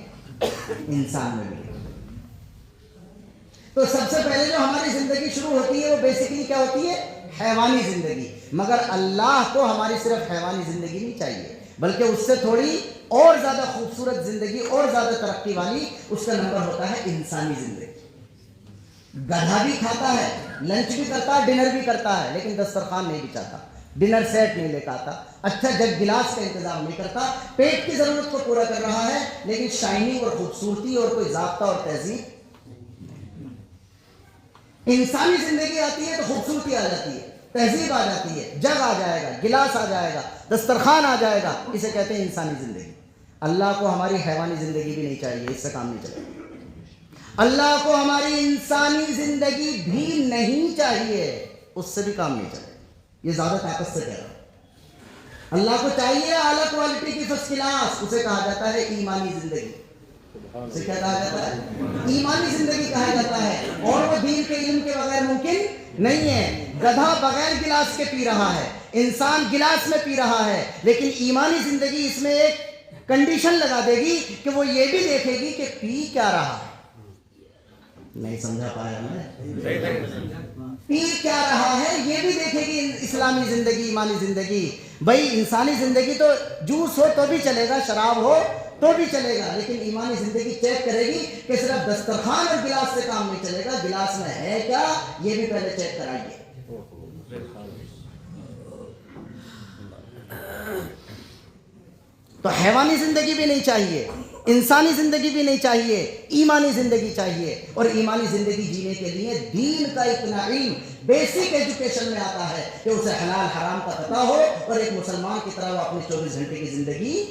انسان میں بھی. تو سب سے پہلے جو ہماری زندگی شروع ہوتی ہے وہ بیسیکلی کیا ہوتی ہے, حیوانی زندگی. مگر اللہ کو ہماری صرف حیوانی زندگی نہیں چاہیے, بلکہ اس سے تھوڑی اور زیادہ خوبصورت زندگی, اور زیادہ ترقی والی, اس کا نمبر ہوتا ہے انسانی زندگی. گدھا بھی کھاتا ہے, لنچ بھی کرتا ہے, ڈنر بھی کرتا ہے, لیکن دسترخوان نہیں بچھاتا, ڈنر سیٹ نہیں لے کے آتا, اچھا جگ گلاس کا انتظام نہیں کرتا. پیٹ کی ضرورت کو پورا کر رہا ہے لیکن شائننگ اور خوبصورتی اور کوئی ضابطہ اور تہذیب. انسانی زندگی آتی ہے تو خوبصورتی آ جاتی ہے, تہذیب آ جاتی ہے, جگ آ جائے گا, گلاس آ جائے گا, دسترخوان آ جائے گا. اسے کہتے ہیں انسانی زندگی. اللہ کو ہماری حیوانی زندگی بھی نہیں چاہیے, اس سے کام نہیں چلے گا. اللہ کو ہماری انسانی زندگی بھی نہیں چاہیے, اس سے بھی کام نہیں چلے گا. یہ زیادہ طاقت سے کہہ رہا ہوں. اللہ کو چاہیے اعلیٰ کوالٹی کی فرسٹ کلاس, اسے کہا جاتا ہے ایمانی زندگی. اسے کیا کہا جاتا ہے, ایمانی زندگی کہا جاتا ہے. اور وہ دین کے علم کے بغیر ممکن نہیں ہے. گدھا بغیر گلاس کے پی رہا ہے, انسان گلاس میں پی رہا ہے, لیکن ایمانی زندگی اس میں ایک کنڈیشن لگا دے گی کہ وہ یہ بھی دیکھے گی کہ پی کیا رہا ہے. نہیں سمجھا پایا میں, پی کیا رہا ہے یہ بھی دیکھے گی اسلامی زندگی, ایمانی زندگی. بھائی انسانی زندگی تو جوس ہو تو بھی چلے گا, شراب ہو تو بھی چلے گا, لیکن ایمانی زندگی چیک کرے گی کہ صرف دسترخوان اور گلاس سے کام نہیں چلے گا, گلاس میں ہے کیا یہ بھی پہلے چیک کرائیے. تو حیوانی زندگی بھی نہیں چاہیے, انسانی زندگی بھی نہیں چاہیے, ایمانی زندگی چاہیے. اور ایمانی زندگی جینے کے لیے دین کا اتنا علم بیسک ایجوکیشن میں آتا ہے کہ اسے حلال حرام کا پتہ ہو اور ایک مسلمان کی طرح وہ اپنی 24 گھنٹے کی زندگی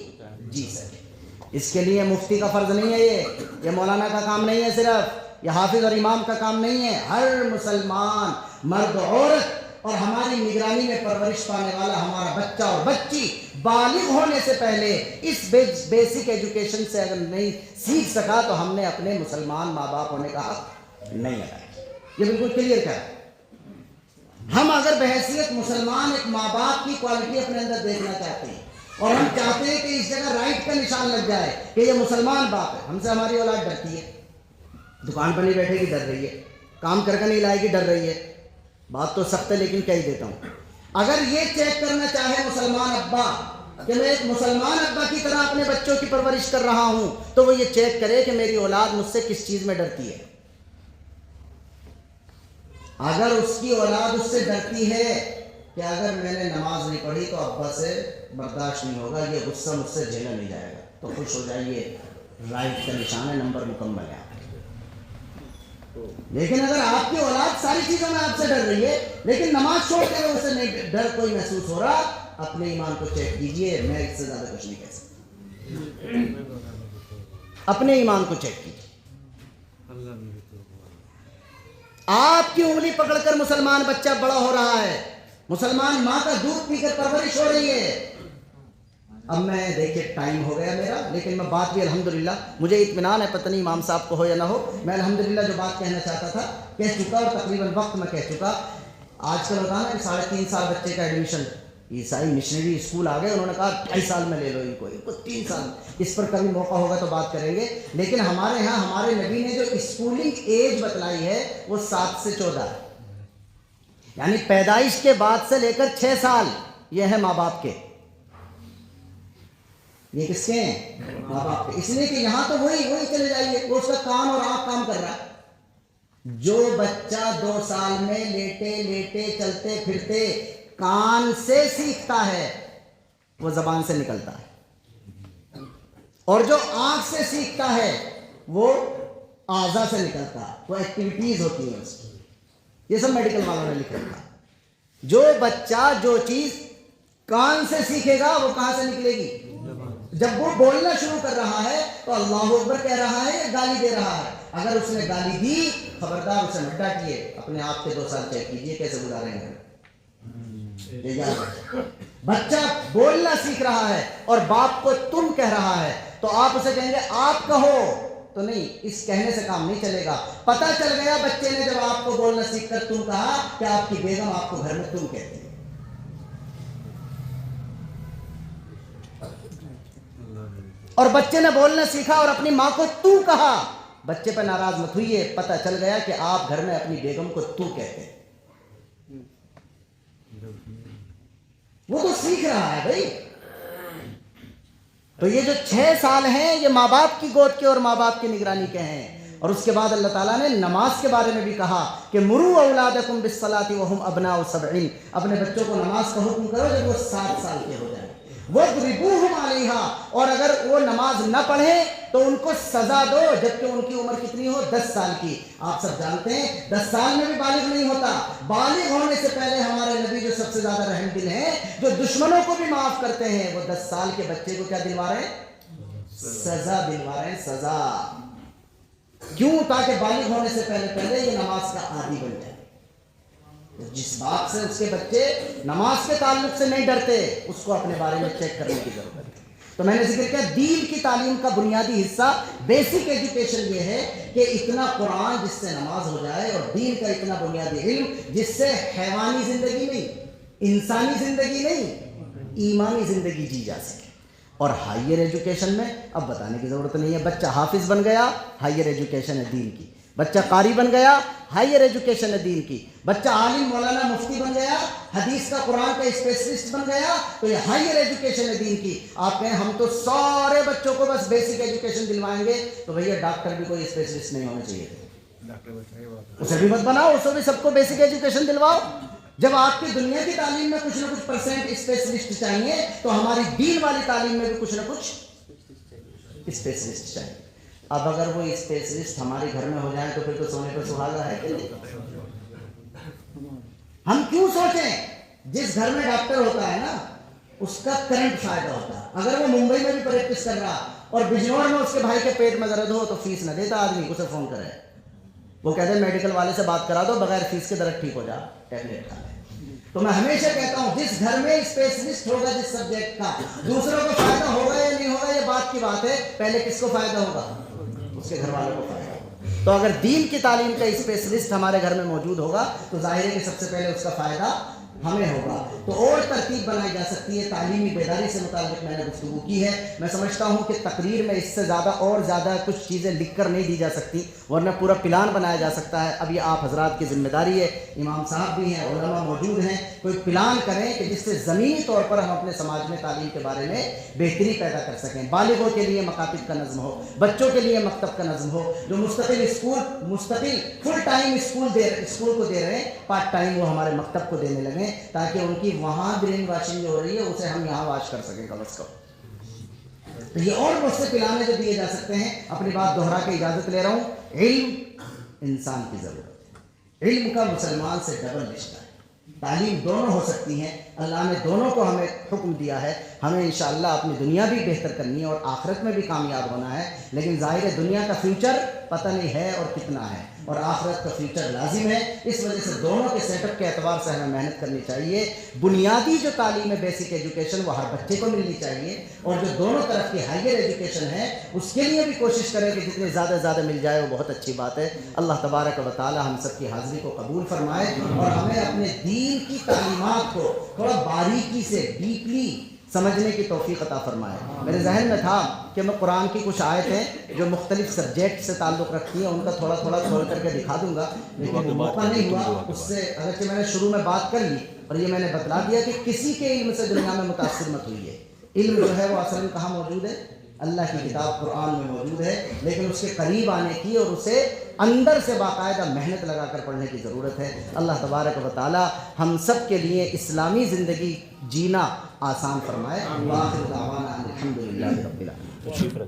جی سکے. اس کے لیے مفتی کا فرض نہیں ہے, یہ مولانا کا کام نہیں ہے, صرف یہ حافظ اور امام کا کام نہیں ہے. ہر مسلمان مرد عورت اور ہماری نگرانی میں پرورش پانے والا ہمارا بچہ اور بچی بالغ ہونے سے پہلے اس بیسک ایجوکیشن سے اگر نہیں سیکھ سکا تو ہم نے اپنے مسلمان ماں باپ ہونے کا حق نہیں ادا. یہ بالکل کلیئر کیا ہے. ہم اگر بحیثیت مسلمان ایک ماں باپ کی کوالٹی اپنے اندر دیکھنا چاہتے ہیں اور ہم چاہتے ہیں کہ اس جگہ رائٹ کا نشان لگ جائے کہ یہ مسلمان باپ ہے, ہم سے ہماری اولاد ڈرتی ہے, دکان پر نہیں بیٹھے گی ڈر رہی ہے, کام کر کے نہیں لائے گی ڈر رہی ہے. بات تو سخت ہے لیکن کہہ ہی دیتا ہوں. اگر یہ چیک کرنا چاہے مسلمان ابا کہ میں ایک مسلمان ابا کی طرح اپنے بچوں کی پرورش کر رہا ہوں, تو وہ یہ چیک کرے کہ میری اولاد مجھ سے کس چیز میں ڈرتی ہے. اگر اس کی اولاد اس سے ڈرتی ہے کہ اگر میں نے نماز نہیں پڑھی تو ابا سے برداشت نہیں ہوگا, یہ غصہ مجھ سے جھیلا نہیں جائے گا, تو خوش ہو جائیے, رائٹ کا نشان ہے, نمبر مکمل ہے. لیکن اگر آپ کی اولاد ساری چیزوں میں آپ سے ڈر رہی ہے لیکن نماز چھوڑ کے اسے نہیں ڈر کوئی محسوس ہو رہا, اپنے ایمان کو چیک کیجئے. میں اس سے زیادہ کچھ نہیں کہہ سکتا. اپنے ایمان کو چیک کیجئے. آپ کی انگلی پکڑ کر مسلمان بچہ بڑا ہو رہا ہے, مسلمان ماں کا دودھ پی کر پرورش ہو رہی ہے. اب میں دیکھیے ٹائم ہو گیا میرا, لیکن میں بات بھی الحمدللہ, مجھے اطمینان ہے, پتہ نہیں امام صاحب کو ہو یا نہ ہو, میں الحمدللہ جو بات کہنا چاہتا تھا کہہ چکا اور تقریباً وقت میں کہہ چکا. آج کل ہوتا نا کہ 3.5 سال بچے کا ایڈمیشن, عیسائی مشنری اسکول آ گئے, انہوں نے کہا 2.5 سال میں لے لو ان کو 3 سال. اس پر کبھی موقع ہوگا تو بات کریں گے. لیکن ہمارے ہاں ہمارے نبی نے جو اسکولنگ ایج بتلائی ہے وہ 7 سے 14 ہے, یعنی پیدائش کے بعد سے لے کر 6 سال یہ ہے ماں باپ کے. یہ کس کے ہیں؟ ماں باپ کے. اس لیے کہ یہاں تو وہی چلے جائیے, وہ اس کا کان اور آنکھ کام کر رہا ہے. جو بچہ 2 سال میں لیٹے چلتے پھرتے کان سے سیکھتا ہے وہ زبان سے نکلتا ہے، اور جو آنکھ سے سیکھتا ہے وہ اعضاء سے نکلتا ہے، وہ ایکٹیویٹیز ہوتی ہیں اس کی. یہ سب میڈیکل والوں نے لکھا تھا. جو بچہ جو چیز کان سے سیکھے گا وہ کہاں سے نکلے گی؟ جب وہ بولنا شروع کر رہا ہے تو اللہ اکبر کہہ رہا ہے یا گالی دے رہا ہے؟ اگر اس نے گالی دی خبردار اسے مت ڈانٹیے، اپنے آپ کے 2 سال چیک کیجئے کیسے گزاریں گے. بچہ بولنا سیکھ رہا ہے اور باپ کو تم کہہ رہا ہے تو آپ اسے کہیں گے آپ کہو تو نہیں، اس کہنے سے کام نہیں چلے گا. پتہ چل گیا بچے نے جب آپ کو بولنا سیکھ کر تم کہا کہ آپ کی بیگم آپ کو گھر میں تم کہتے ہیں. اور بچے نے بولنا سیکھا اور اپنی ماں کو تو کہا، بچے پہ ناراض مت ہوئیے، پتہ چل گیا کہ آپ گھر میں اپنی بیگم کو تو کہتے ہیں. وہ تو سیکھ رہا ہے بھائی. تو یہ جو 6 سال ہیں یہ ماں باپ کی گود کے اور ماں باپ کی نگرانی کے ہیں. اور اس کے بعد اللہ تعالیٰ نے نماز کے بارے میں بھی کہا کہ مروا اولادکم بالصلاۃ وہم ابناء 7، اپنے بچوں کو نماز کا حکم کرو جب وہ 7 سال کے ہو جائیں. وَاضْرِبُوهُمْ عَلَيْهَا، اور اگر وہ نماز نہ پڑھیں تو ان کو سزا دو جبکہ ان کی عمر کتنی ہو؟ 10 سال کی. آپ سب جانتے ہیں 10 سال میں بھی بالغ نہیں ہوتا. بالغ ہونے سے پہلے ہمارے نبی جو سب سے زیادہ رحم دل ہیں، جو دشمنوں کو بھی معاف کرتے ہیں، وہ 10 سال کے بچے کو کیا دلوا رہے ہیں؟ سزا دلوا رہے ہیں، سزا. کیوں؟ تاکہ بالغ ہونے سے پہلے یہ نماز کا عادی بن جائے. جس باپ سے اس کے بچے نماز کے تعلق سے نہیں ڈرتے اس کو اپنے بارے میں چیک کرنے کی ضرورت ہے. تو میں نے ذکر کیا دین کی تعلیم کا بنیادی حصہ بیسک ایجوکیشن یہ ہے کہ اتنا قرآن جس سے نماز ہو جائے، اور دین کا اتنا بنیادی علم جس سے حیوانی زندگی نہیں، انسانی زندگی نہیں، ایمانی زندگی جی جا سکے. اور ہائیر ایجوکیشن میں اب بتانے کی ضرورت نہیں ہے. بچہ حافظ بن گیا، ہائیر ایجوکیشن ہے دین کی. بچہ قاری بن گیا، ہائیر ایجوکیشن ہے دین کی. بچہ عالم مولانا مفتی بن گیا، حدیث کا قرآن کا اسپیشلسٹ بن گیا، تو یہ ہائیر ایجوکیشن ہے دین کی. آپ کہیں ہم تو سارے بچوں کو بس بیسک ایجوکیشن دلوائیں گے، تو بھیا ڈاکٹر بھی کوئی اسپیشلسٹ نہیں ہونا چاہیے. اسے بھی مت بناؤ، اسے بھی سب کو بیسک ایجوکیشن دلواؤ. جب آپ کی دنیا کی تعلیم میں کچھ نہ کچھ % اسپیشلسٹ چاہیے تو ہماری دین والی تعلیم میں بھی کچھ نہ کچھ اسپیشلسٹ چاہیے. اب اگر وہ اسپیشلسٹ ہمارے گھر میں ہو جائیں تو پھر تو سونے پہ سہاگا ہے کہ نہیں؟ ہم کیوں سوچیں؟ جس گھر میں ڈاکٹر ہوتا ہے نا اس کا کرنٹ فائدہ ہوتا ہے. اگر وہ ممبئی میں بھی پریکٹس کر رہا اور بجنور میں اس کے بھائی کے پیٹ میں درد ہو تو فیس نہ دیتا آدمی، اسے فون کرے. وہ کہتے ہیں میڈیکل والے سے بات کرا دو، بغیر فیس کے درد ٹھیک ہو جا، ٹیبلیٹ کھا لے. تو میں ہمیشہ کہتا ہوں جس گھر میں اسپیشلسٹ ہوگا جس سبجیکٹ کا، دوسروں کو فائدہ ہوگا یا نہیں ہوگا یہ بات کی بات ہے، پہلے کس کو فائدہ ہوگا؟ اس کے گھر والوں کو فائدہ ہوگا. تو اگر دین کی تعلیم کا اسپیشلسٹ ہمارے گھر میں موجود ہوگا تو ظاہر ہے کہ سب سے پہلے اس کا فائدہ ہمیں ہوگا. تو اور ترتیب بنائی جا سکتی ہے. تعلیمی بیداری سے متعلق میں نے گفتگو کی ہے. میں سمجھتا ہوں کہ تقریر میں اس سے زیادہ اور زیادہ کچھ چیزیں لکھ کر نہیں دی جا سکتی، ورنہ پورا پلان بنایا جا سکتا ہے. اب یہ آپ حضرات کی ذمہ داری ہے، امام صاحب بھی ہیں، علماء موجود ہیں، کوئی پلان کریں کہ جس سے زمینی طور پر ہم اپنے سماج میں تعلیم کے بارے میں بہتری پیدا کر سکیں. بالغوں کے لیے مکاتب کا نظم ہو، بچوں کے لیے مکتب کا نظم ہو. جو مستقل فل ٹائم اسکول کو دے رہے ہیں، پارٹ ٹائم وہ ہمارے مکتب کو دینے لگیں تاکہ ان کی وہاں برین واشنگ جو ہو رہی ہے اسے ہم یہاں واش کر سکیں کم از کم. تو یہ اور بہت سے پلانے جو دیے جا سکتے ہیں. اپنی بات دہرا کے اجازت لے رہا ہوں. علم انسان کی ضرورت ہے، علم کا مسلمان سے ڈبل رشتہ ہے. تعلیم دونوں ہو سکتی ہیں، اللہ نے دونوں کو ہمیں حکم دیا ہے. ہمیں انشاءاللہ اپنی دنیا بھی بہتر کرنی ہے اور آخرت میں بھی کامیاب ہونا ہے. لیکن ظاہر ہے دنیا کا فیوچر پتہ نہیں ہے اور کتنا ہے، اور آخرت کا فیوچر لازم ہے. اس وجہ سے دونوں کے سیٹ اپ کے اعتبار سے ہمیں محنت کرنی چاہیے. بنیادی جو تعلیم ہے بیسک ایجوکیشن وہ ہر بچے کو ملنی چاہیے، اور جو دونوں طرف کی ہائیر ایجوکیشن ہے اس کے لیے بھی کوشش کریں کہ جتنے زیادہ مل جائے وہ بہت اچھی بات ہے. اللہ تبارک و تعالی ہم سب کی حاضری کو قبول فرمائے اور ہمیں اپنے دین کی تعلیمات کو تھوڑا باریکی سے ڈیپلی سمجھنے کی توفیق عطا فرمائے. میرے ذہن میں تھا کہ میں قرآن کی کچھ آیتیں جو مختلف سبجیکٹ سے تعلق رکھتی ہیں ان کا تھوڑا کھول کر کے دکھا دوں گا، لیکن موقع نہیں ہوا. اس سے اگرچہ میں نے شروع میں بات کر لی اور یہ میں نے بتلا دیا کہ کسی کے علم سے دنیا میں متاثر مت ہوئی ہے. علم جو ہے وہ اصل میں کہاں موجود ہے؟ اللہ کی کتاب قرآن میں موجود ہے، لیکن اس کے قریب آنے کی اور اسے اندر سے باقاعدہ محنت لگا کر پڑھنے کی ضرورت ہے۔ اللہ تبارک و تعالی ہم سب کے لیے اسلامی زندگی جینا آسان فرمائے۔ وآخر دعوانا الحمدللہ رب العالمین۔